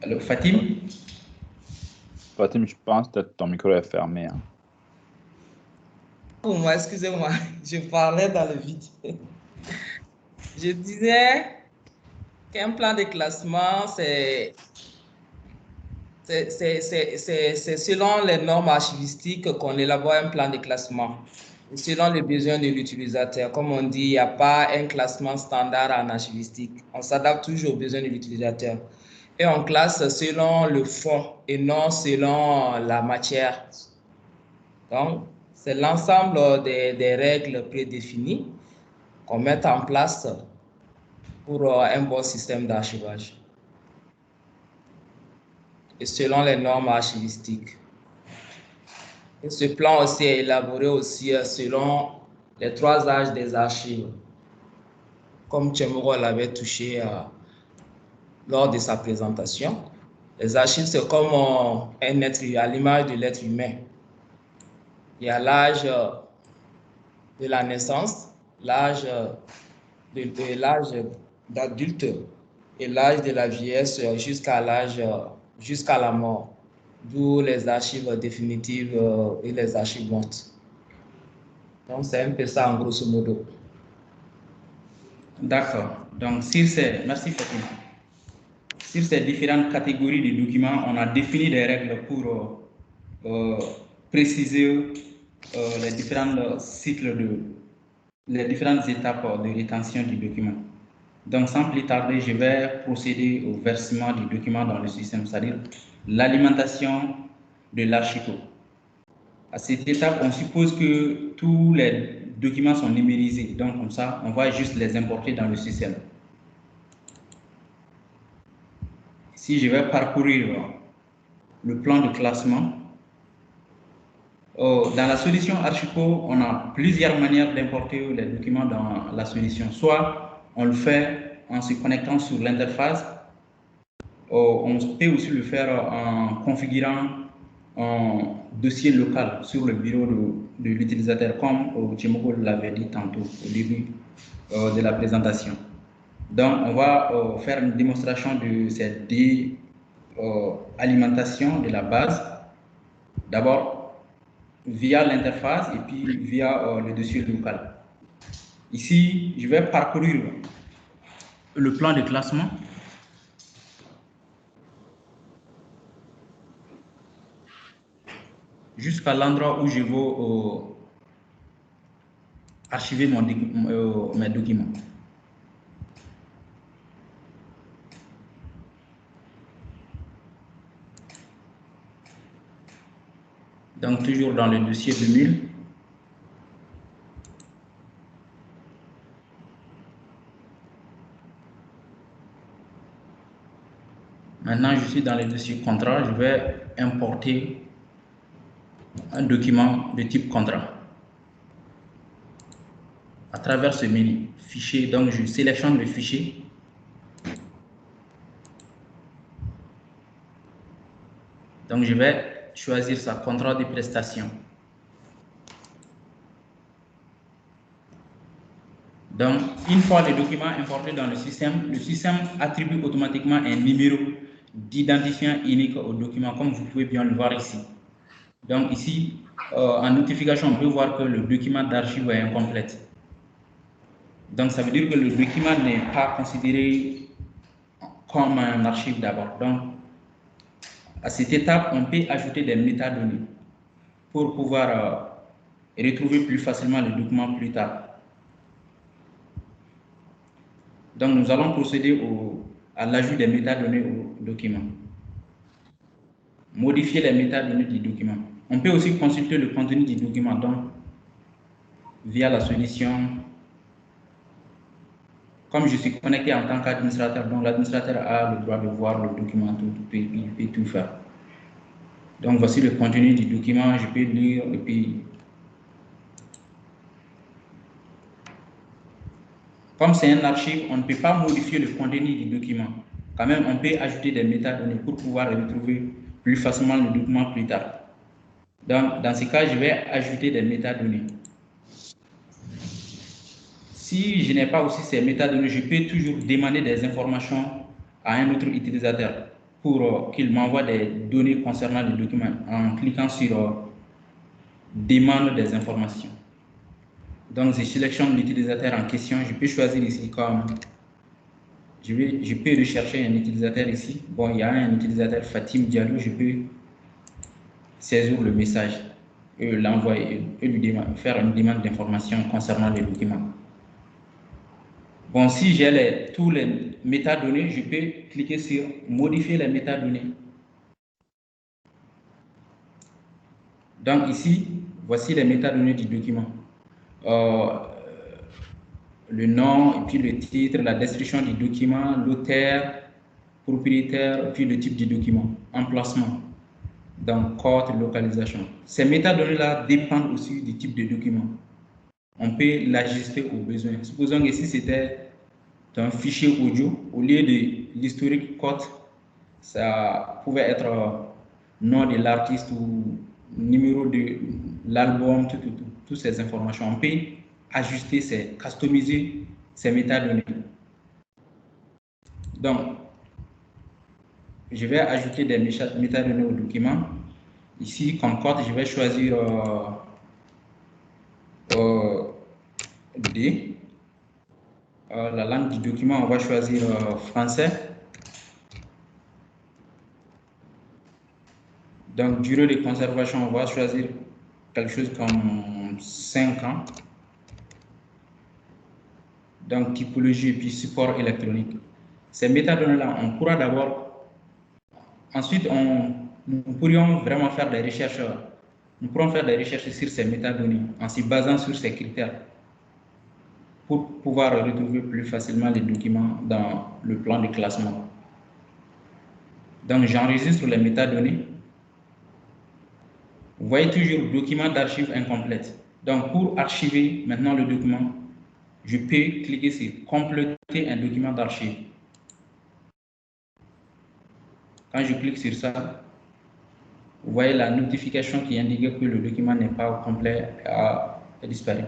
Alors, Fatim? Fatim, je pense que ton micro est fermé. Hein. Pour moi, excusez-moi, je parlais dans le vide. Je disais qu'un plan de classement, c'est selon les normes archivistiques qu'on élabore un plan de classement. Et selon les besoins de l'utilisateur. Comme on dit, il n'y a pas un classement standard en archivistique. On s'adapte toujours aux besoins de l'utilisateur. Et on classe selon le fond et non selon la matière. Donc, c'est l'ensemble des règles prédéfinies qu'on met en place pour un bon système d'archivage. Et selon les normes archivistiques. Et ce plan aussi est élaboré aussi selon les 3 âges des archives, comme Tchemoro l'avait touché lors de sa présentation. Les archives, c'est comme un être, à l'image de l'être humain. Il y a l'âge de la naissance, l'âge d'adulte et l'âge de la vieillesse jusqu'à la mort, d'où les archives définitives et les archives mortes. Donc, c'est un peu ça en grosso modo. D'accord. Donc, merci Fatima. Sur ces différentes catégories de documents, on a défini des règles pour préciser les différents cycles les différentes étapes de rétention du document. Donc, sans plus tarder, je vais procéder au versement du document dans le système, c'est-à-dire l'alimentation de l'archico. À cette étape, on suppose que tous les documents sont numérisés. Donc, comme ça, on va juste les importer dans le système. Si je vais parcourir le plan de classement, dans la solution Archico, on a plusieurs manières d'importer les documents dans la solution. Soit on le fait en se connectant sur l'interface, on peut aussi le faire en configurant un dossier local sur le bureau de l'utilisateur, comme Tchemoko l'avait dit tantôt au début de la présentation. Donc, on va faire une démonstration de cette alimentation de la base. D'abord, via l'interface et puis via le dossier local. Ici, je vais parcourir le plan de classement. Jusqu'à l'endroit où je vais archiver mes documents. Donc, toujours dans le dossier 2000. Maintenant, je suis dans le dossier contrat. Je vais importer un document de type contrat. À travers ce menu fichier, donc je sélectionne le fichier. Donc, je vais choisir sa contrat de prestation. Donc, une fois le document importé dans le système attribue automatiquement un numéro d'identifiant unique au document, comme vous pouvez bien le voir ici. Donc, ici, en notification, on peut voir que le document d'archive est incomplète. Donc, ça veut dire que le document n'est pas considéré comme un archive d'abord. Donc, à cette étape, on peut ajouter des métadonnées pour pouvoir retrouver plus facilement le document plus tard. Donc, nous allons procéder à l'ajout des métadonnées au document. Modifier les métadonnées du document. On peut aussi consulter le contenu du document donc, via la solution. Comme je suis connecté en tant qu'administrateur, donc l'administrateur a le droit de voir le document, il peut tout faire. Donc, voici le contenu du document, je peux lire et puis... Comme c'est un archive, on ne peut pas modifier le contenu du document. Quand même, on peut ajouter des métadonnées pour pouvoir retrouver plus facilement le document plus tard. Donc, dans ce cas, je vais ajouter des métadonnées. Si je n'ai pas aussi ces métadonnées, je peux toujours demander des informations à un autre utilisateur. pour qu'il m'envoie des données concernant le document en cliquant sur demande des informations. Donc, je sélectionne l'utilisateur en question. Je peux choisir ici comme je peux rechercher un utilisateur ici. Bon, il y a un utilisateur Fatim Diallo. Je peux saisir le message et l'envoyer et lui faire une demande d'information concernant le document. Bon, si j'ai tous les métadonnées, je peux cliquer sur modifier les métadonnées. Donc ici, voici les métadonnées du document. Le nom, et puis le titre, la description du document, l'auteur, propriétaire, puis le type du document, emplacement, donc code, localisation. Ces métadonnées-là dépendent aussi du type de document. On peut l'ajuster aux besoins. Supposons que ici c'était un fichier audio, au lieu de l'historique code, ça pouvait être nom de l'artiste ou numéro de l'album, toutes ces informations. On peut ajuster, customiser ces métadonnées. Donc, je vais ajouter des métadonnées au document. Ici, comme code, je vais choisir D. La langue du document, on va choisir français. Donc, durée de conservation, on va choisir quelque chose comme 5 ans. Donc, typologie et puis support électronique. Ces métadonnées-là, on pourra d'abord, ensuite, nous pourrions vraiment faire des recherches. Nous pourrons faire des recherches sur ces métadonnées en se basant sur ces critères pour pouvoir retrouver plus facilement les documents dans le plan de classement. Donc, j'enregistre les métadonnées. Vous voyez toujours document d'archives incomplète. Donc, pour archiver maintenant le document, je peux cliquer sur compléter un document d'archive. Quand je clique sur ça, vous voyez la notification qui indique que le document n'est pas complet, a disparu.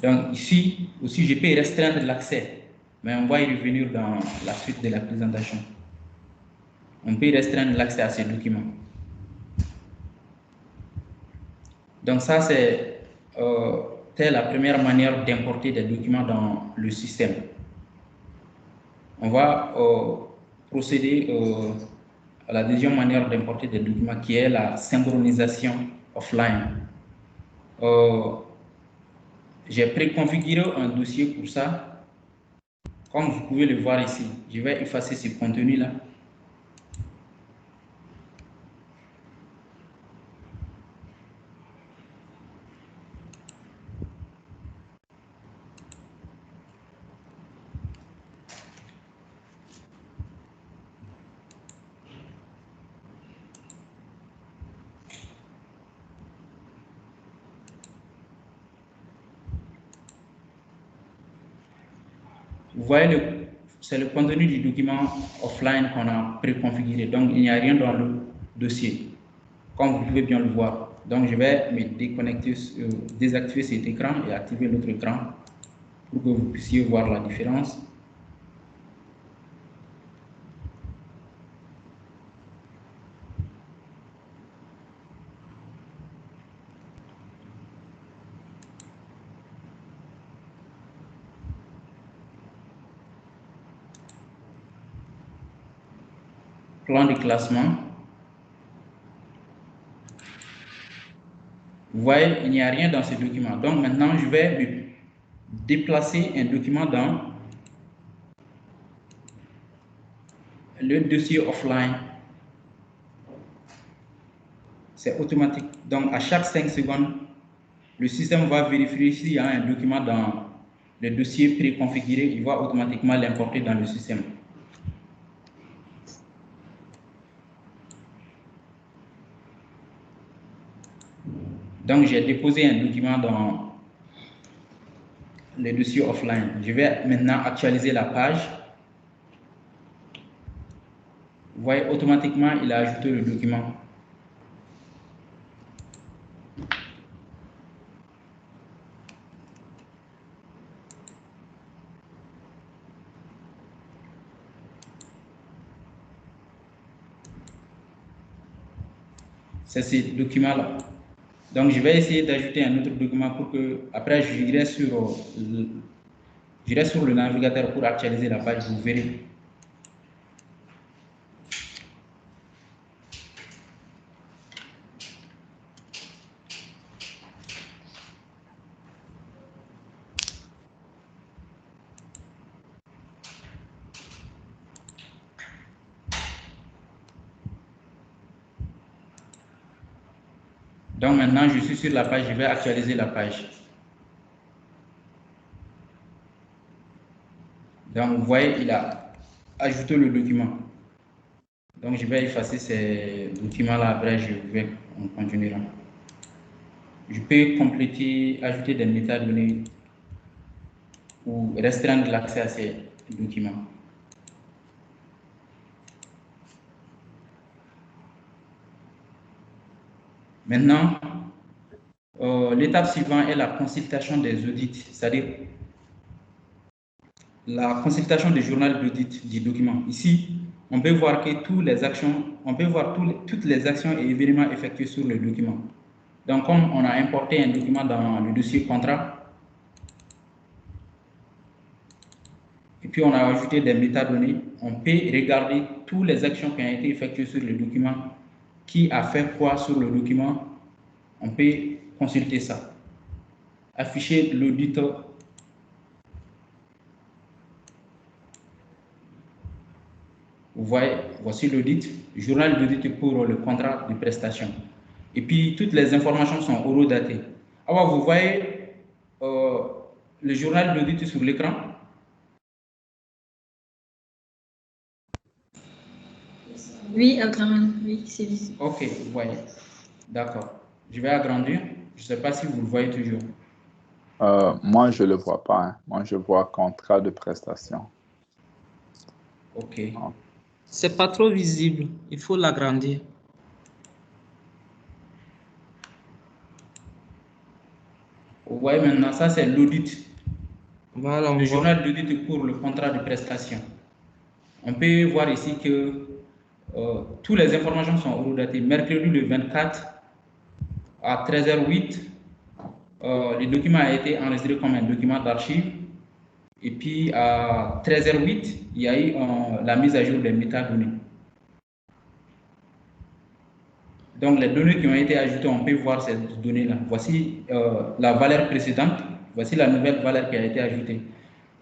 Donc ici aussi, je peux restreindre l'accès, mais on va y revenir dans la suite de la présentation. On peut restreindre l'accès à ces documents. Donc ça, c'est la première manière d'importer des documents dans le système. On va procéder à la deuxième manière d'importer des documents qui est la synchronisation offline. J'ai préconfiguré un dossier pour ça. Comme vous pouvez le voir ici, je vais effacer ce contenu-là. Vous voyez, c'est le contenu du document offline qu'on a préconfiguré. Donc, il n'y a rien dans le dossier, comme vous pouvez bien le voir. Donc, je vais me déconnecter, désactiver cet écran et activer l'autre écran pour que vous puissiez voir la différence. Plan de classement. Vous voyez, il n'y a rien dans ce document. Donc maintenant, je vais déplacer un document dans le dossier offline. C'est automatique. Donc à chaque 5 secondes, le système va vérifier s'il y a un document dans le dossier préconfiguré. Il va automatiquement l'importer dans le système. Donc j'ai déposé un document dans le dossier offline. Je vais maintenant actualiser la page. Vous voyez, automatiquement, il a ajouté le document. C'est ces documents-là. Donc, je vais essayer d'ajouter un autre document pour que, après, j'irai sur le navigateur pour actualiser la page, vous verrez. Donc maintenant, je suis sur la page, je vais actualiser la page. Donc vous voyez, il a ajouté le document. Donc je vais effacer ces documents-là, après on continuera. Je peux compléter, ajouter des métadonnées ou restreindre l'accès à ces documents. Maintenant, l'étape suivante est la consultation des audits, c'est-à-dire la consultation du journal d'audit du document. Ici, on peut voir que toutes les actions et événements effectués sur le document. Donc, comme on a importé un document dans le dossier contrat, et puis on a ajouté des métadonnées, on peut regarder toutes les actions qui ont été effectuées sur le document, qui a fait quoi sur le document, on peut consulter ça. Afficher l'audit. Vous voyez, voici l'audit, journal d'audit pour le contrat de prestation. Et puis, toutes les informations sont horodatées. Alors, vous voyez le journal d'audit sur l'écran? Oui, agrandir, oui, c'est visible. Ok, vous voyez. D'accord. Je vais agrandir. Je ne sais pas si vous le voyez toujours. Moi, je ne le vois pas. Hein. Moi, je vois contrat de prestation. Ok. C'est pas trop visible. Il faut l'agrandir. Vous voyez maintenant, ça c'est l'audit. Voilà, Le journal d'audit pour le contrat de prestation. On peut voir ici que toutes les informations sont horodatées. Mercredi le 24 à 13h08, le document a été enregistré comme un document d'archive. Et puis à 13h08, il y a eu la mise à jour des métadonnées. Donc les données qui ont été ajoutées, on peut voir ces données-là. Voici la valeur précédente, voici la nouvelle valeur qui a été ajoutée.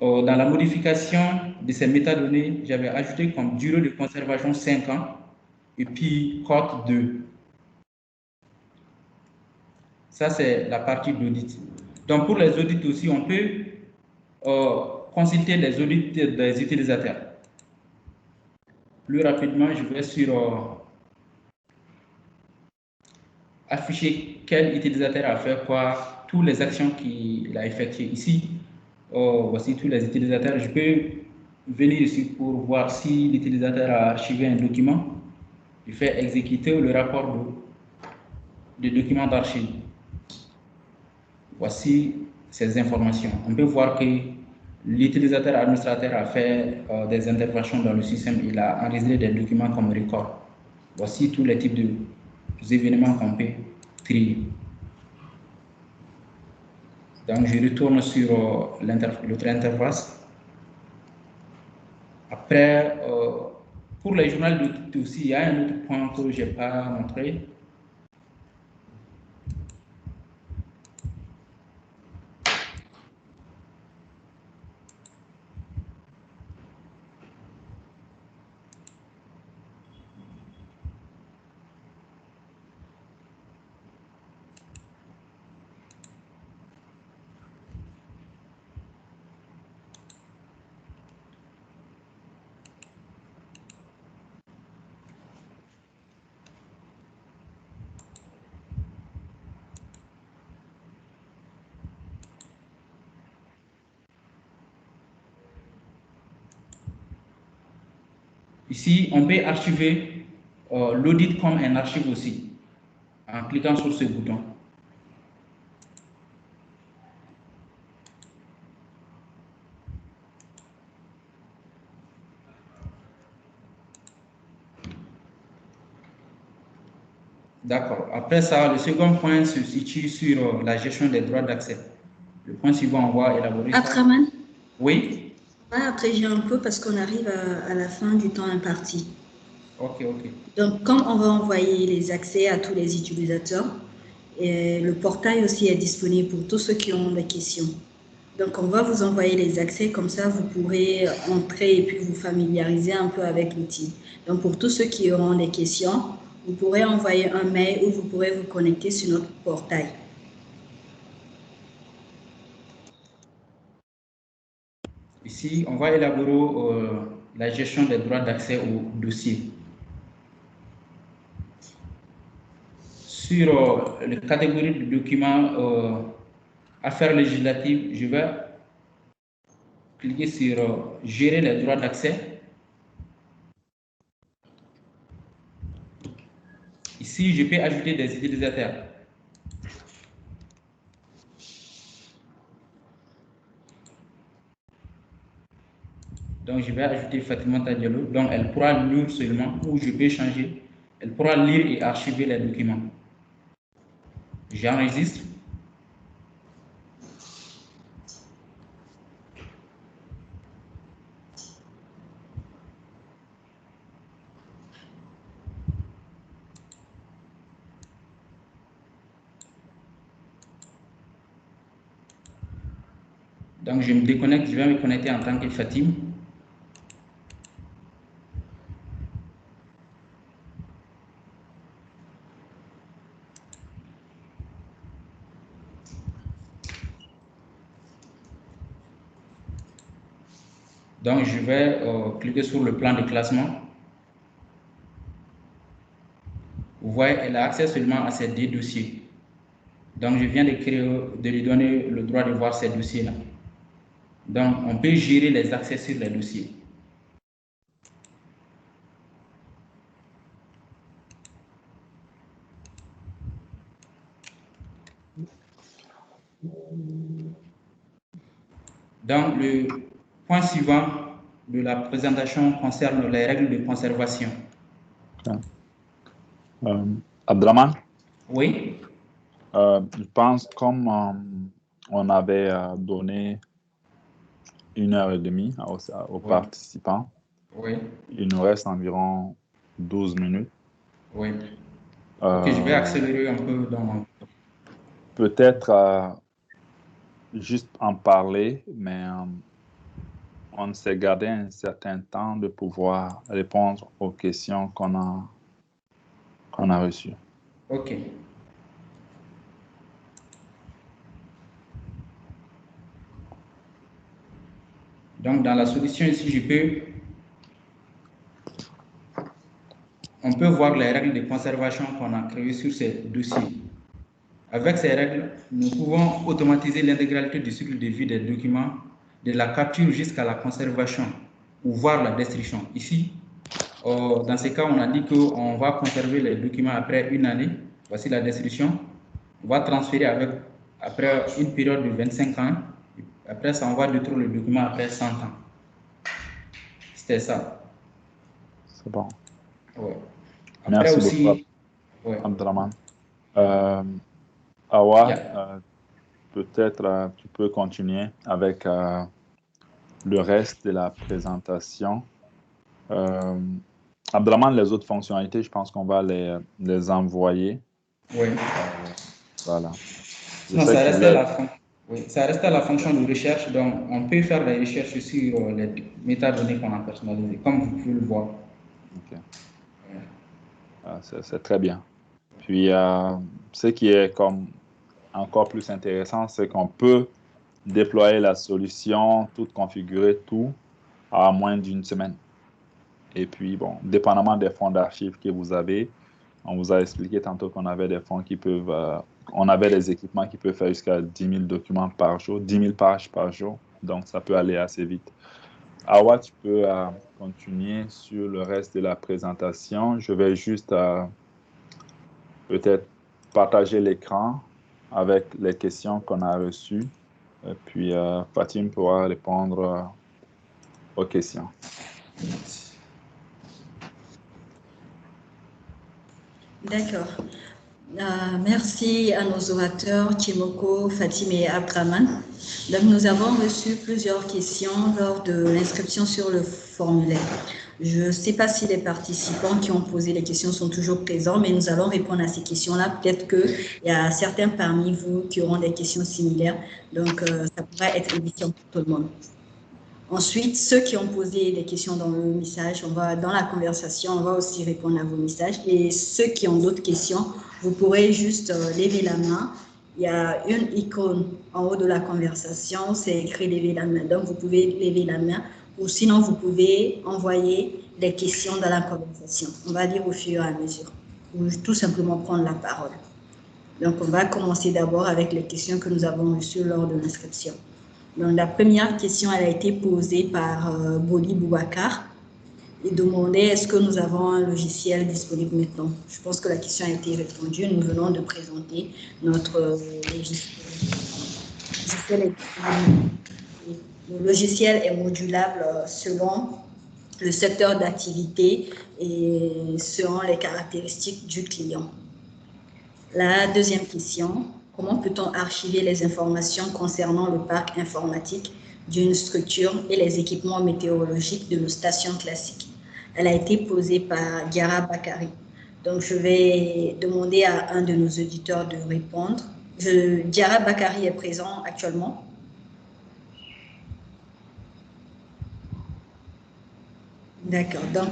Dans la modification de ces métadonnées, j'avais ajouté comme durée de conservation 5 ans et puis code 2. Ça, c'est la partie d'audit. Donc pour les audits aussi, on peut consulter les audits des utilisateurs. Plus rapidement, je vais sur afficher quel utilisateur a fait quoi, toutes les actions qu'il a effectuées. Ici, voici tous les utilisateurs. Je peux venir ici pour voir si l'utilisateur a archivé un document. Je fais exécuter le rapport de document d'archive. Voici ces informations. On peut voir que l'utilisateur administrateur a fait des interventions dans le système. Il a enregistré des documents comme record. Voici tous les types d'événements qu'on peut trier. Donc, je retourne sur l'autre interface. Après, pour les journaux d'audit aussi, il y a un autre point que je n'ai pas montré. Ici, on peut archiver l'audit comme un archive aussi, en cliquant sur ce bouton. D'accord. Après ça, le second point se situe sur la gestion des droits d'accès. Le point suivant, on va élaborer ça. Abdraman, Oui. on va abréger un peu parce qu'on arrive à la fin du temps imparti. Ok. Donc, comme on va envoyer les accès à tous les utilisateurs, et le portail aussi est disponible pour tous ceux qui ont des questions. Donc, on va vous envoyer les accès, comme ça vous pourrez entrer et puis vous familiariser un peu avec l'outil. Donc, pour tous ceux qui auront des questions, vous pourrez envoyer un mail ou vous pourrez vous connecter sur notre portail. Ici, on va élaborer la gestion des droits d'accès au dossier. Sur les catégories de documents affaires législatives, je vais cliquer sur gérer les droits d'accès. Ici, je peux ajouter des utilisateurs. Donc, je vais ajouter Fatimata Diallo. Donc, elle pourra lire seulement, ou je peux changer. Elle pourra lire et archiver les documents. J'enregistre. Donc, je me déconnecte. Je vais me connecter en tant que Fatim. Donc, je vais cliquer sur le plan de classement. Vous voyez, elle a accès seulement à ces 2 dossiers. Donc, je viens de lui donner le droit de voir ces dossiers-là. Donc, on peut gérer les accès sur les dossiers. Donc, le point suivant de la présentation concerne les règles de conservation. Abdraman? Oui. Je pense comme on avait donné 1h30 aux participants, oui. Il nous reste environ 12 minutes. Oui. Ok, je vais accélérer un peu dans... Peut-être juste en parler, mais on s'est gardé un certain temps de pouvoir répondre aux questions qu'on a reçues. Ok. Donc, dans la solution ici, on peut voir les règles de conservation qu'on a créées sur ces dossiers. Avec ces règles, nous pouvons automatiser l'intégralité du cycle de vie des documents, de la capture jusqu'à la conservation ou voir la destruction. Ici, dans ce cas, on a dit qu'on va conserver les documents après 1 année. Voici la destruction. On va transférer après une période de 25 ans. Après ça, on va détruire le document après 100 ans. C'était ça. C'est bon. Ouais. Après Merci aussi, beaucoup, Abdraman. Awa, yeah. Peut-être tu peux continuer avec le reste de la présentation. Abdraman, les autres fonctionnalités, je pense qu'on va les envoyer. Oui. Voilà. Non, ça reste à la fonction de recherche, donc on peut faire des recherches sur les métadonnées qu'on a personnalisées, comme vous pouvez le voir. Okay. C'est très bien. Puis, ce qui est comme encore plus intéressant, c'est qu'on peut déployer la solution, tout configurer, tout, à moins d'1 semaine. Et puis, bon, dépendamment des fonds d'archives que vous avez, on vous a expliqué tantôt qu'on avait des fonds qui peuvent, on avait des équipements qui peuvent faire jusqu'à 10 000 documents par jour, 10 000 pages par jour. Donc, ça peut aller assez vite. Awa, tu peux continuer sur le reste de la présentation. Je vais juste peut-être partager l'écran avec les questions qu'on a reçues. Et puis, Fatim pourra répondre aux questions. D'accord. Merci à nos orateurs, Chimoko, Fatim et Abdraman. Donc, nous avons reçu plusieurs questions lors de l'inscription sur le formulaire. Je ne sais pas si les participants qui ont posé les questions sont toujours présents, mais nous allons répondre à ces questions-là. Peut-être qu'il y a certains parmi vous qui auront des questions similaires, donc ça pourra être édifiant pour tout le monde. Ensuite, ceux qui ont posé des questions dans le message, dans la conversation, on va aussi répondre à vos messages. Et ceux qui ont d'autres questions, vous pourrez juste lever la main. Il y a une icône en haut de la conversation, c'est écrit lever la main. Donc, vous pouvez lever la main ou sinon, vous pouvez envoyer des questions dans la conversation. On va lire au fur et à mesure ou tout simplement prendre la parole. Donc, on va commencer d'abord avec les questions que nous avons reçues lors de l'inscription. Donc, la première question, elle a été posée par Boli Boubacar. Il demandait est-ce que nous avons un logiciel disponible maintenant. Je pense que la question a été répondue. Nous venons de présenter notre logiciel. Le logiciel est modulable selon le secteur d'activité et selon les caractéristiques du client. La deuxième question, comment peut-on archiver les informations concernant le parc informatique d'une structure et les équipements météorologiques de nos stations classiques? Elle a été posée par Diara Bakari. Donc, je vais demander à un de nos auditeurs de répondre. Diara Bakari est présent actuellement. D'accord, donc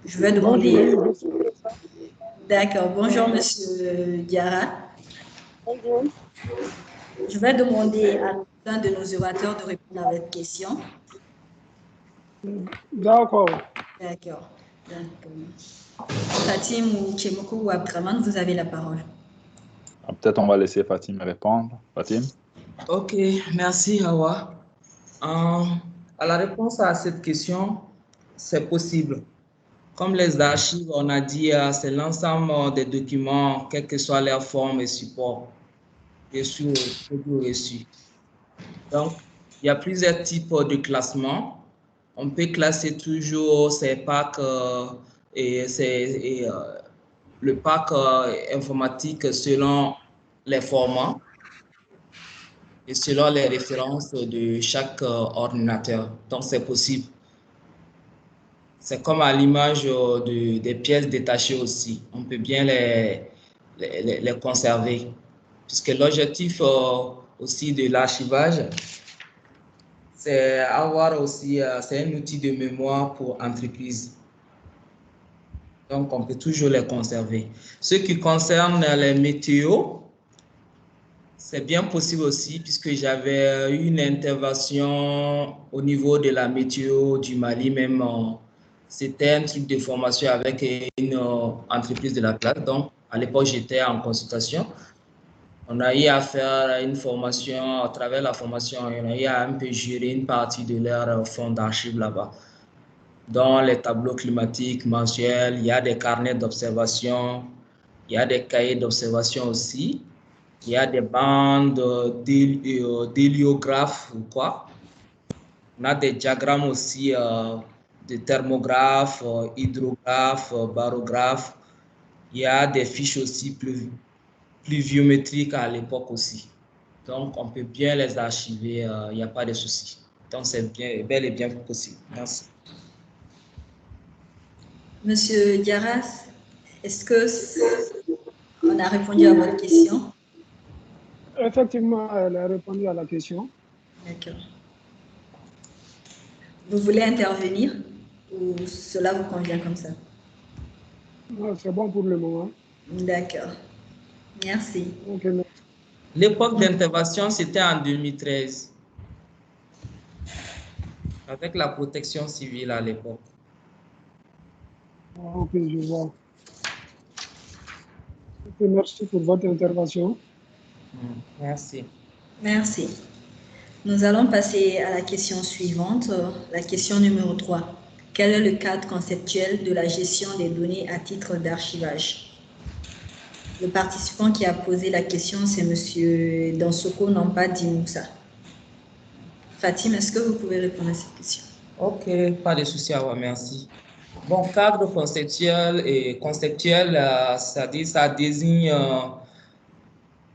je vais demander... D'accord, bonjour Monsieur Diara. Bonjour. Je vais demander à l'un de nos orateurs de répondre à votre question. D'accord. D'accord. Fatim ou Chemoko ou Abdraman, vous avez la parole. Peut-être on va laisser Fatim répondre. Fatim? Ok, merci Hawa. À la réponse à cette question, c'est possible. Comme les archives, on a dit, c'est l'ensemble des documents, quelle que soit leur forme et support, reçu ou reçu. Donc, il y a plusieurs types de classement. On peut classer toujours ces packs le pack informatique selon les formats et selon les références de chaque ordinateur. Donc, c'est possible. C'est comme à l'image des pièces détachées aussi. On peut bien les conserver. Puisque l'objectif aussi de l'archivage, c'est avoir aussi, c'est un outil de mémoire pour entreprise. Donc, on peut toujours les conserver. Ce qui concerne les météos, c'est bien possible aussi, puisque j'avais eu une intervention au niveau de la météo du Mali, même. C'était un truc de formation avec une entreprise de la place. Donc, à l'époque, j'étais en consultation. On a eu à faire une formation, à travers la formation, on a eu à un peu gérer une partie de leur fonds d'archives là-bas. Dans les tableaux climatiques mensuels, il y a des carnets d'observation, il y a des cahiers d'observation aussi, il y a des bandes d'héliographes ou quoi. On a des diagrammes aussi de thermographes, hydrographes, barographes. Il y a des fiches aussi pluviométriques à l'époque aussi. Donc, on peut bien les archiver, il n'y a pas de souci. Donc, c'est bel et bien possible. Merci. Monsieur Diaras, est-ce que on a répondu à votre question? Effectivement, elle a répondu à la question. D'accord. Vous voulez intervenir ou cela vous convient comme ça? C'est bon pour le moment. D'accord. Merci. Okay. L'époque d'intervention, c'était en 2013. Avec la protection civile à l'époque. Ok, je vois. Okay, merci pour votre intervention. Merci. Merci. Nous allons passer à la question suivante, la question numéro 3. Quel est le cadre conceptuel de la gestion des données à titre d'archivage? Le participant qui a posé la question, c'est M. Dansoko Nampa Dimoussa. Fatim, est-ce que vous pouvez répondre à cette question? Ok, pas de souci, merci. Bon, cadre conceptuel, c'est-à-dire ça désigne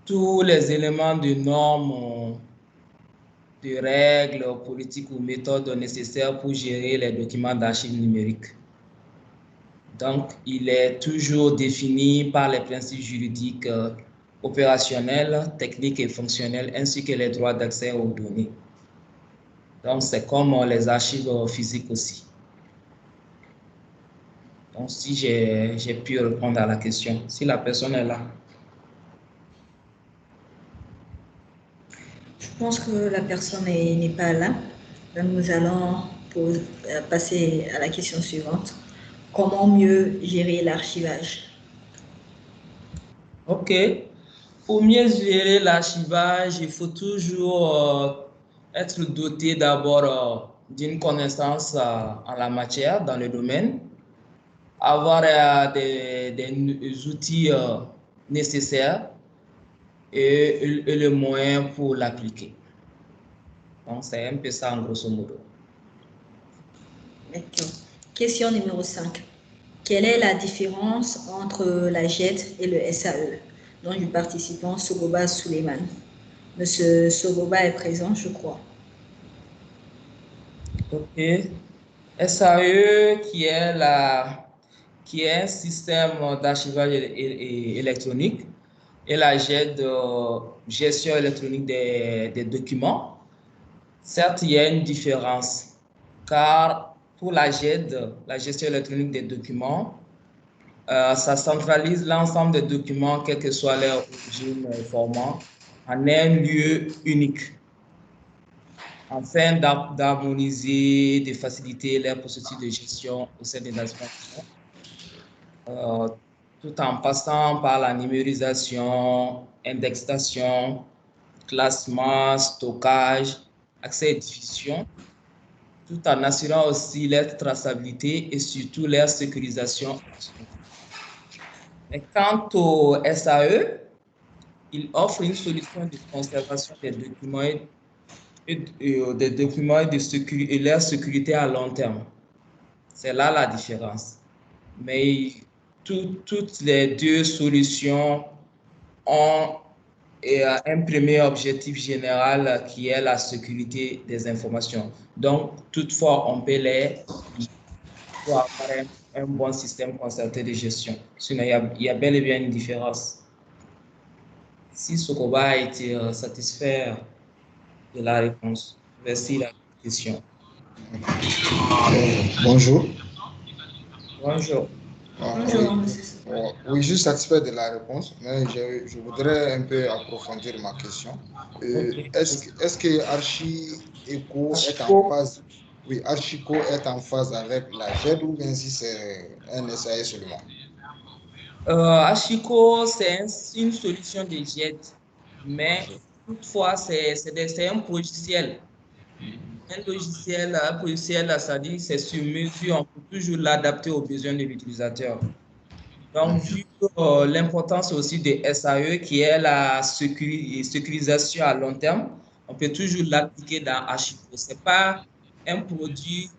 tous les éléments de normes, de règles, politiques ou méthodes nécessaires pour gérer les documents d'archives numériques. Donc, il est toujours défini par les principes juridiques opérationnels, techniques et fonctionnels, ainsi que les droits d'accès aux données. Donc, c'est comme les archives physiques aussi. Donc, si j'ai pu répondre à la question, si la personne est là. Je pense que la personne n'est pas là. Donc, nous allons passer à la question suivante. Comment mieux gérer l'archivage? OK. Pour mieux gérer l'archivage, il faut toujours être doté d'abord d'une connaissance en la matière, dans le domaine, avoir des outils nécessaires et le moyen pour l'appliquer. Donc, c'est un peu ça en grosso modo. D'accord. Question numéro 5. Quelle est la différence entre la JED et le SAE, dont le participant Sogoba Suleiman? Monsieur Sogoba est présent, je crois. OK. SAE, qui est un système d'archivage électronique, et la GED, gestion électronique des documents. Certes, il y a une différence, car pour la GED, la gestion électronique des documents, ça centralise l'ensemble des documents, quel que soit leur origine et format, en un lieu unique, afin d'harmoniser, de faciliter les processus de gestion au sein des administrations, tout en passant par la numérisation, indexation, classement, stockage, accès et diffusion, tout en assurant aussi leur traçabilité et surtout leur sécurisation. Mais quant au SAE, il offre une solution de conservation des documents et leur sécurité à long terme. C'est là la différence. Mais toutes les deux solutions ont un premier objectif général qui est la sécurité des informations. Donc, toutefois, on peut les pour avoir un bon système concerté de gestion. Sinon, il y a bel et bien une différence. Si Sokoba a été satisfait de la réponse, merci la question. Bonjour. Bonjour. Bonjour. Oui, je suis satisfait de la réponse, mais je voudrais un peu approfondir ma question. Okay. Est-ce que Archico est en phase, oui, Archico est en phase avec la GED ou bien si c'est un SAE seulement? Archico, c'est une solution de GED, mais toutefois, c'est un logiciel. Un logiciel, ça dit c'est sur mesure, on peut toujours l'adapter aux besoins de l'utilisateur. Donc, vu l'importance aussi de SAE, qui est la sécurisation à long terme, on peut toujours l'appliquer dans Archico. Ce n'est pas un produit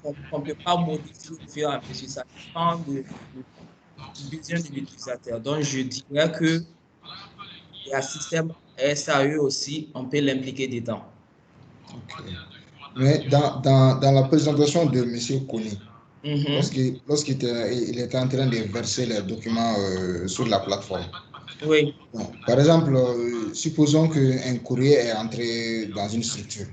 qu'on ne peut pas modifier au fur et à mesure. Ça dépend du besoin de l'utilisateur. Donc, je dirais que il y a un système SAE aussi, on peut l'impliquer dedans. Okay. Mais dans la présentation de M. Kony, lorsqu'il était en train de verser les documents sur la plateforme. Oui. Bon, par exemple, supposons qu'un courrier est entré dans une structure.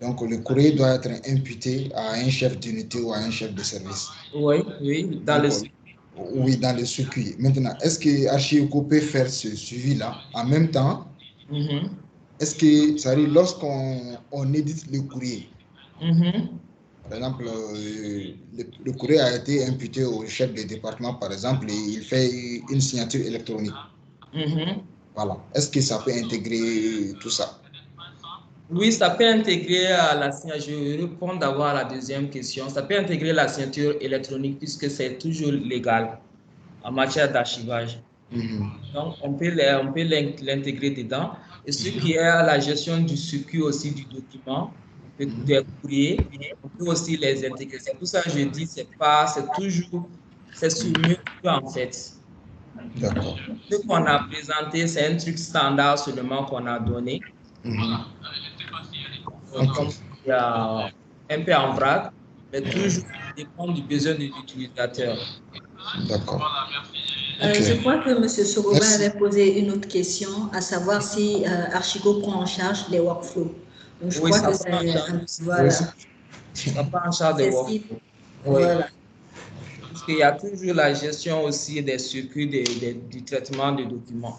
Donc, le courrier doit être imputé à un chef d'unité ou à un chef de service. Oui, dans le circuit. Oui, dans le circuit. Maintenant, est-ce que Archico peut faire ce suivi-là en même temps? Est-ce que, ça arrive lorsqu'on édite le courrier, par exemple, le courrier a été imputé au chef de département, par exemple, et il fait une signature électronique. Voilà. Est-ce que ça peut intégrer tout ça? Oui, ça peut intégrer la signature. Je réponds d'abord à la deuxième question. Ça peut intégrer la signature électronique puisque c'est toujours légal en matière d'archivage. Donc, on peut l'intégrer dedans. Et ce qui est la gestion du circuit aussi du document, des courriers, on peut aussi les intégrer. C'est pour ça que je dis, c'est sur mesure en fait. D'accord. Ce qu'on a présenté, c'est un truc standard seulement qu'on a donné. Comme il y a un peu en vrac, mais toujours dépend du besoin de l'utilisateur. D'accord. Je crois que M. Soroba avait posé une autre question, à savoir si Archigo prend en charge les workflows. Donc, je crois que c'est... Voilà. Ça prend en charge des workflows. Voilà. Parce qu'il y a toujours la gestion aussi des circuits du traitement des documents.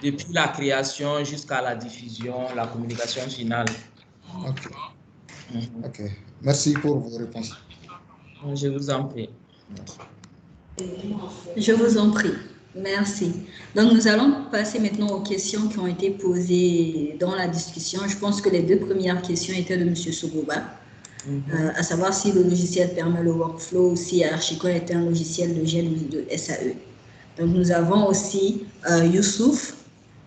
Depuis la création jusqu'à la diffusion, la communication finale. Ok. Ok. Merci pour vos réponses. Je vous en prie. Je vous en prie. Merci. Donc, nous allons passer maintenant aux questions qui ont été posées dans la discussion. Je pense que les deux premières questions étaient de M. Soroba, à savoir si le logiciel permet le workflow ou si Archico est un logiciel de GEL ou de SAE. Donc, nous avons aussi Youssouf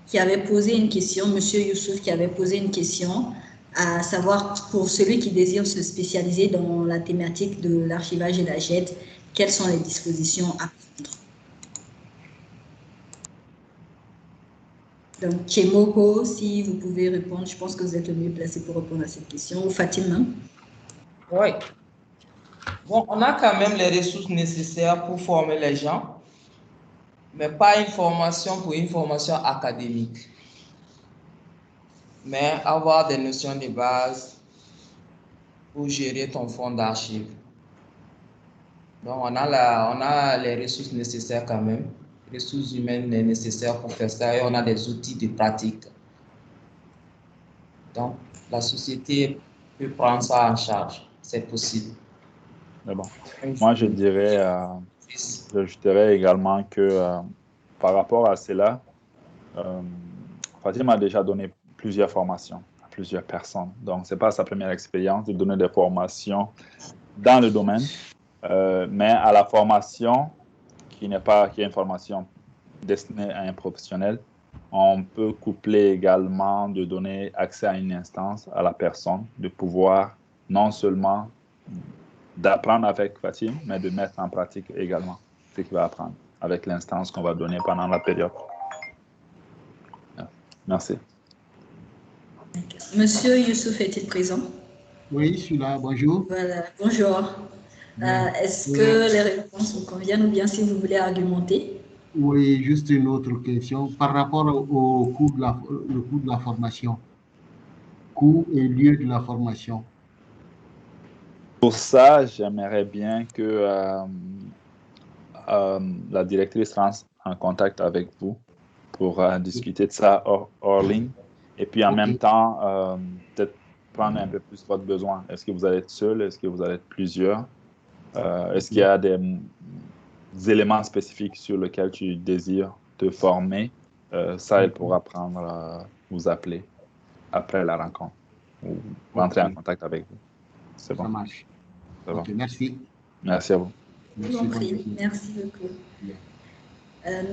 qui avait posé une question, M. Youssouf qui avait posé une question, à savoir pour celui qui désire se spécialiser dans la thématique de l'archivage et la GED, quelles sont les dispositions à prendre. Donc, Chemoko, si vous pouvez répondre, je pense que vous êtes le mieux placé pour répondre à cette question. Ou Fatima? Oui. Bon, on a quand même les ressources nécessaires pour former les gens, mais pas une formation pour une formation académique. Mais avoir des notions de base pour gérer ton fonds d'archives. Donc, on a les ressources nécessaires quand même, les ressources humaines nécessaires pour faire ça, et on a des outils de pratique. Donc, la société peut prendre ça en charge, c'est possible. Mais bon, moi, je dirais également que par rapport à cela, Fatima a déjà donné plusieurs formations à plusieurs personnes. Donc, ce n'est pas sa première expérience de donner des formations dans le domaine, mais à la formation qui est une formation destinée à un professionnel, on peut coupler également de donner accès à une instance à la personne, de pouvoir non seulement d'apprendre avec Fatima, mais de mettre en pratique également ce qu'il va apprendre avec l'instance qu'on va donner pendant la période. Merci. Monsieur Youssouf est-il présent? Oui, je suis là. Bonjour. Voilà, bonjour. Est-ce que les réponses vous conviennent ou bien si vous voulez argumenter? Oui, juste une autre question. Par rapport au coût de la formation, coût et lieu de la formation. Pour ça, j'aimerais bien que la directrice rentre en contact avec vous pour discuter de ça hors ligne. Et puis, en même temps, peut-être prendre un peu plus votre besoin. Est-ce que vous allez être seul? Est-ce que vous allez être plusieurs? Est-ce qu'il y a des éléments spécifiques sur lesquels tu désires te former? Ça, elle pourra vous appeler après la rencontre ou rentrer en contact avec vous. C'est bon. Ça marche. Bon. Merci. Merci à vous. Merci beaucoup.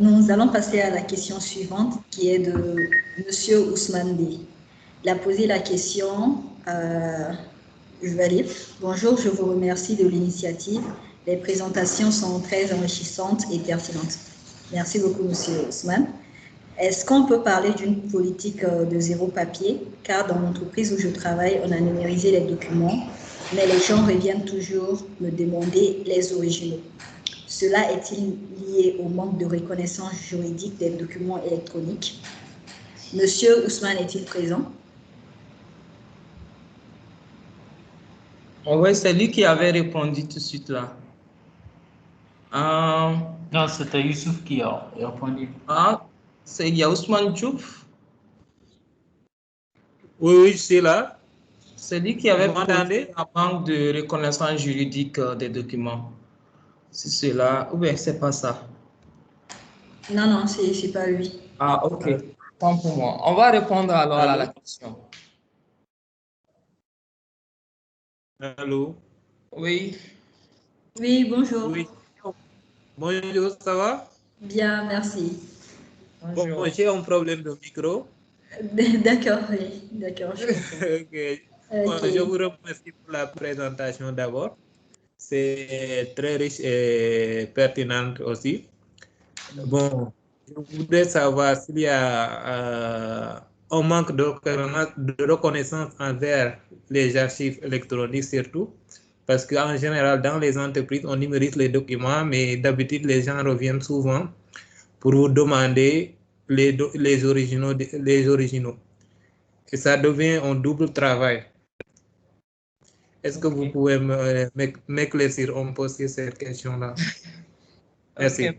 Nous allons passer à la question suivante qui est de M. Ousmane D. Il a posé la question, je vais lire. Bonjour, je vous remercie de l'initiative. Les présentations sont très enrichissantes et pertinentes. Merci beaucoup, M. Ousmane. Est-ce qu'on peut parler d'une politique de zéro papier? Car dans l'entreprise où je travaille, on a numérisé les documents, mais les gens reviennent toujours me demander les originaux. Cela est-il lié au manque de reconnaissance juridique des documents électroniques? Monsieur Ousmane est-il présent? Oui, c'est lui qui avait répondu tout de suite là. Non, c'était Youssouf qui a répondu. Il y a Ousmane Diouf. Oui, je suis là. C'est lui qui avait demandé la manque de reconnaissance juridique des documents. C'est cela, ou bien c'est pas ça? Non, c'est pas lui. Ah, ok. Tant pour moi. On va répondre alors à la question. Allô? Oui. Oui, bonjour. Oui. Bonjour, ça va? Bien, merci. Bon, j'ai un problème de micro. D'accord, oui. D'accord, je comprends. Ok. Ok. Je vous remercie pour la présentation d'abord. C'est très riche et pertinent aussi. Bon, je voudrais savoir s'il y a un manque de reconnaissance envers les archives électroniques surtout, parce qu'en général, dans les entreprises, on numérise les documents, mais d'habitude, les gens reviennent souvent pour vous demander les originaux. Et ça devient un double travail. Est-ce que vous pouvez m'éclaircir un peu sur cette question-là? Merci. Okay,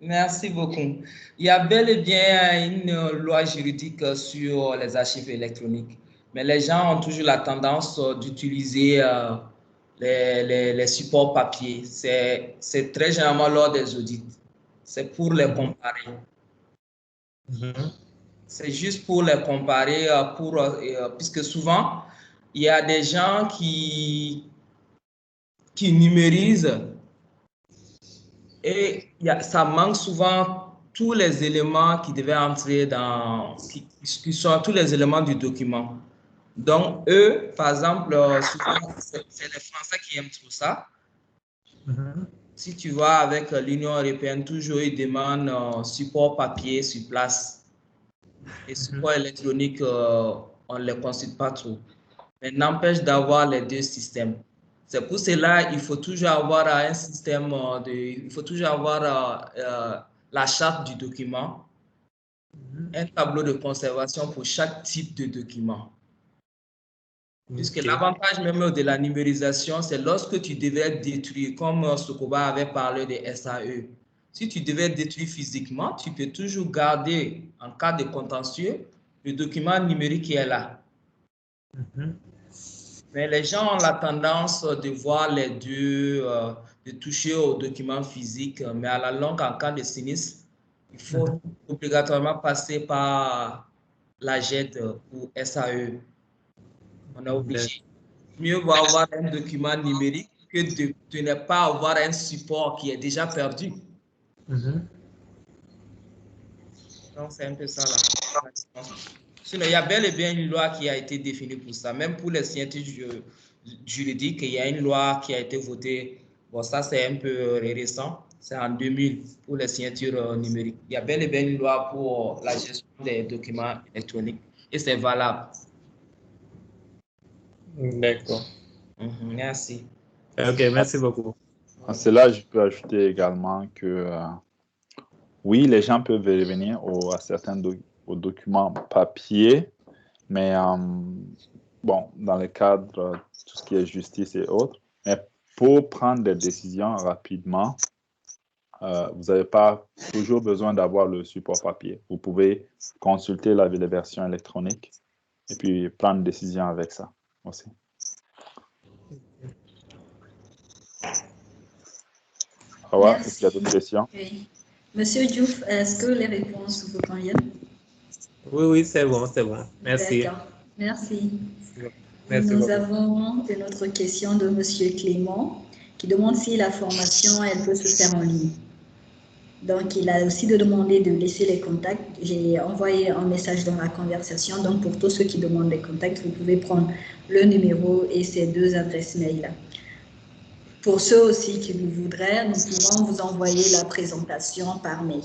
merci beaucoup. Il y a bel et bien une loi juridique sur les archives électroniques, mais les gens ont toujours la tendance d'utiliser les supports papier. C'est très généralement lors des audits. C'est pour les comparer. C'est juste pour les comparer, puisque souvent, il y a des gens qui numérisent et ça manque souvent tous les éléments qui devaient entrer qui sont tous les éléments du document. Donc, eux, par exemple, souvent, c'est les Français qui aiment tout ça. Si tu vois, avec l'Union européenne, toujours ils demandent support papier sur place. Et support électronique, on ne les consulte pas trop. Mais n'empêche d'avoir les deux systèmes. C'est pour cela qu'il faut toujours avoir un système il faut toujours avoir la charte du document, un tableau de conservation pour chaque type de document. Puisque l'avantage même de la numérisation, c'est lorsque tu devais détruire, comme Sokoba avait parlé des SAE, si tu devais détruire physiquement, tu peux toujours garder, en cas de contentieux, le document numérique qui est là. Mais les gens ont la tendance de voir les deux, de toucher au document physique, mais à la longue, en cas de sinistre, il faut obligatoirement passer par la JET ou SAE. On est obligé. Mieux vaut avoir un document numérique que de ne pas avoir un support qui est déjà perdu. Donc, c'est un peu ça là. Sinon, il y a bel et bien une loi qui a été définie pour ça. Même pour les signatures juridiques, il y a une loi qui a été votée. Bon, ça, c'est un peu récent. C'est en 2000 pour les signatures numériques. Il y a bel et bien une loi pour la gestion des documents électroniques. Et c'est valable. D'accord. Merci. Ok, merci beaucoup. À cela, je peux ajouter également que oui, les gens peuvent revenir à certains aux documents papier, mais bon, dans le cadre de tout ce qui est justice et autres, mais pour prendre des décisions rapidement, vous n'avez pas toujours besoin d'avoir le support papier. Vous pouvez consulter la version électronique et puis prendre une décision avec ça aussi. Est-ce qu'il y a d'autres questions? Oui. Monsieur Diouf, est-ce que les réponses vous conviennent? Oui, c'est bon, c'est bon. Merci. D'accord, merci. Merci Nous beaucoup. avons une autre question de Monsieur Clément qui demande si la formation, elle peut se faire en ligne. Donc, il a aussi demandé de laisser les contacts. J'ai envoyé un message dans la conversation. Donc, pour tous ceux qui demandent des contacts, vous pouvez prendre le numéro et ces deux adresses mail. Pour ceux aussi qui le voudraient, nous pouvons vous envoyer la présentation par mail.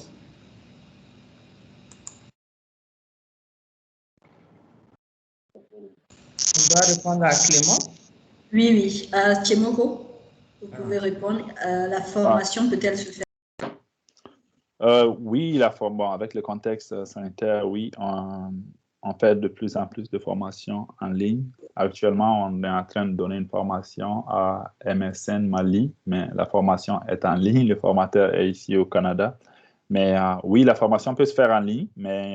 On doit répondre à Clément? Oui. Tchemoko, vous pouvez répondre. La formation peut-elle se faire? Oui, avec le contexte sanitaire, oui, on fait de plus en plus de formations en ligne. Actuellement, on est en train de donner une formation à MSN Mali, mais la formation est en ligne. Le formateur est ici au Canada. Mais oui, la formation peut se faire en ligne, mais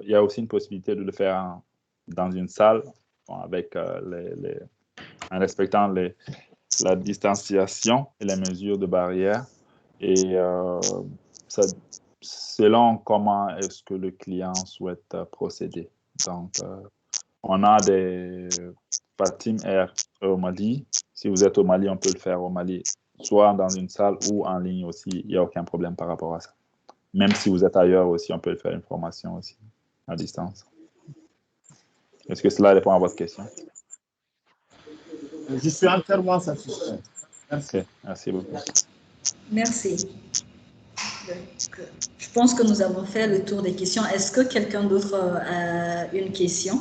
il y a aussi une possibilité de le faire dans une salle avec en respectant la distanciation et les mesures de barrière. Et selon comment est-ce que le client souhaite procéder. Donc, on a des Fatim Air au Mali. Si vous êtes au Mali, on peut le faire au Mali, soit dans une salle ou en ligne aussi. Il n'y a aucun problème par rapport à ça. Même si vous êtes ailleurs aussi, on peut le faire une formation aussi à distance. Est-ce que cela répond à votre question? Je suis entièrement satisfait. Merci. Okay. Merci beaucoup. Merci. Donc, je pense que nous avons fait le tour des questions. Est-ce que quelqu'un d'autre a une question?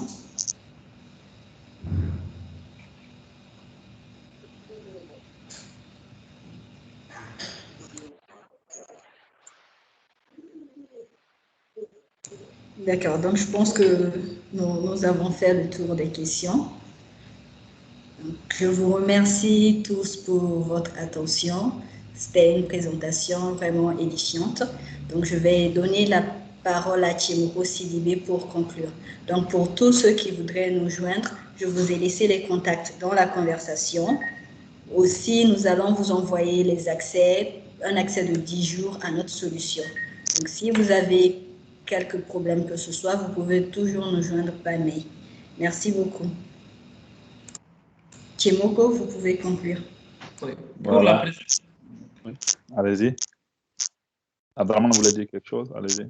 D'accord, donc je pense que nous avons fait le tour des questions. Donc, je vous remercie tous pour votre attention. C'était une présentation vraiment édifiante. Donc, je vais donner la parole à Chimoko Sidibé pour conclure. Donc, pour tous ceux qui voudraient nous joindre, je vous ai laissé les contacts dans la conversation. Aussi, nous allons vous envoyer les accès, un accès de 10 jours à notre solution. Donc, si vous avez quelques problèmes que ce soit, vous pouvez toujours nous joindre par mail. Merci beaucoup. Chimoko, vous pouvez conclure. Oui. Voilà. Oui. Allez-y. Abdraman voulait dire quelque chose. Allez-y.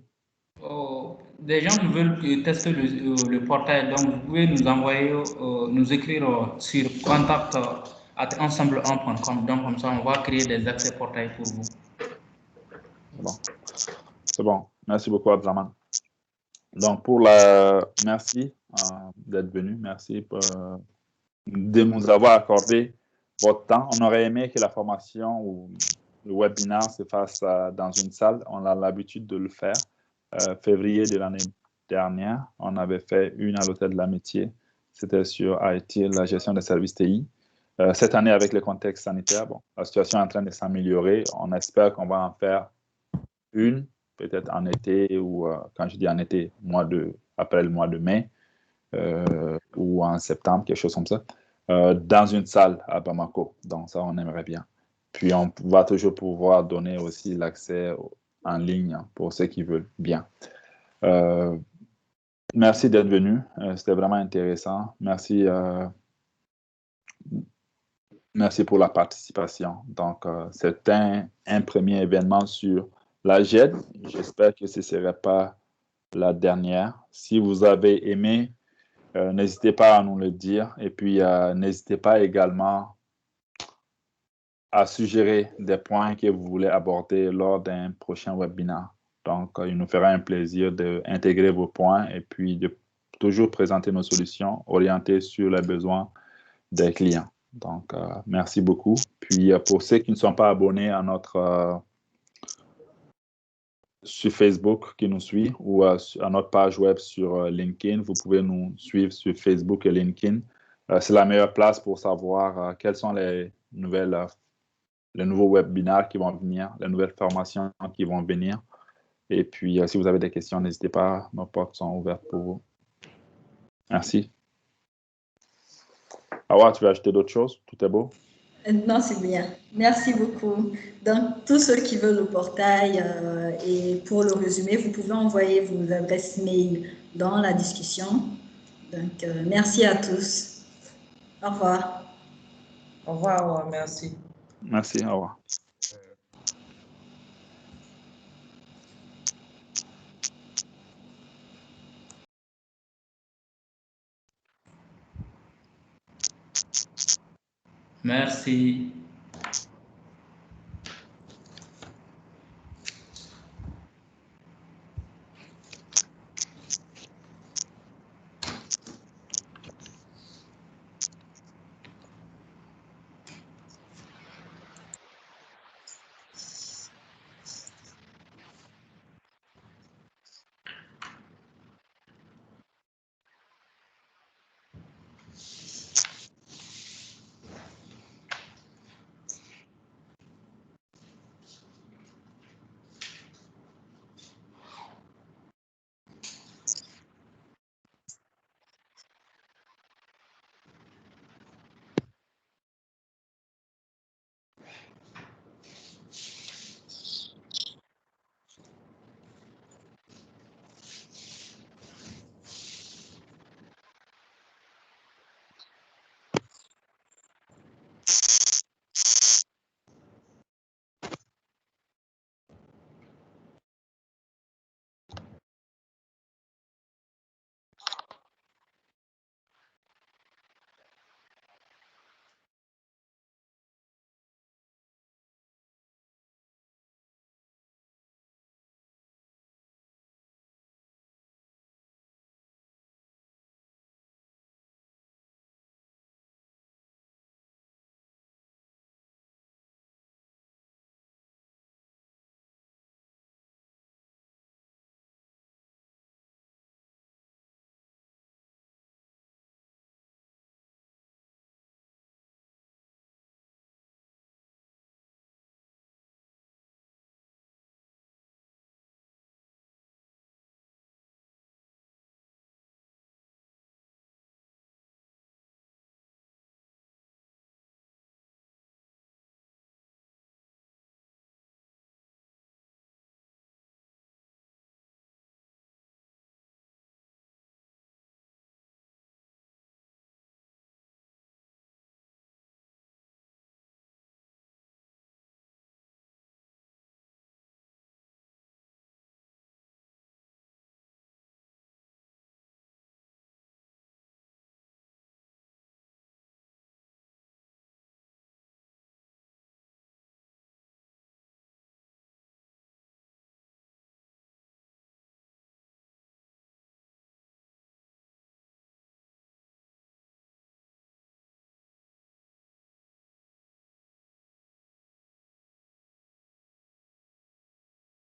Des gens qui veulent tester le portail, donc vous pouvez nous envoyer, nous écrire sur contact@ensemble1.com. Donc comme ça, on va créer des accès portail pour vous. Bon. C'est bon. Merci beaucoup, Abdraman. Donc, merci d'être venu. Merci de nous avoir accordé votre temps. On aurait aimé que la formation ou le webinaire se fasse dans une salle. On a l'habitude de le faire. Février de l'année dernière, on avait fait une à l'Hôtel de l'Amitié. C'était sur IT, la gestion des services TI. Cette année, avec le contexte sanitaire, bon, la situation est en train de s'améliorer. On espère qu'on va en faire une, peut-être en été ou, quand je dis en été, après le mois de mai ou en septembre, quelque chose comme ça, dans une salle à Bamako. Donc, ça, on aimerait bien. Puis, on va toujours pouvoir donner aussi l'accès en ligne pour ceux qui veulent bien. Merci d'être venu. C'était vraiment intéressant. Merci pour la participation. Donc, c'est un premier événement sur la GED. J'espère que ce ne serait pas la dernière. Si vous avez aimé, n'hésitez pas à nous le dire. Et puis, n'hésitez pas également à suggérer des points que vous voulez aborder lors d'un prochain webinaire. Donc, il nous fera un plaisir d'intégrer vos points et puis de toujours présenter nos solutions orientées sur les besoins des clients. Donc, merci beaucoup. Puis, pour ceux qui ne sont pas abonnés à sur Facebook, qui nous suivent, ou à notre page web sur LinkedIn, vous pouvez nous suivre sur Facebook et LinkedIn. C'est la meilleure place pour savoir quels sont les nouveaux webinaires qui vont venir, les nouvelles formations qui vont venir. Et puis, si vous avez des questions, n'hésitez pas, nos portes sont ouvertes pour vous. Merci. Awa, tu veux ajouter d'autres choses? Tout est beau? Non, c'est bien. Merci beaucoup. Donc, tous ceux qui veulent le portail, et pour le résumé, vous pouvez envoyer vos adresses mail dans la discussion. Donc, merci à tous. Au revoir. Au revoir, merci. Merci, au revoir. Merci.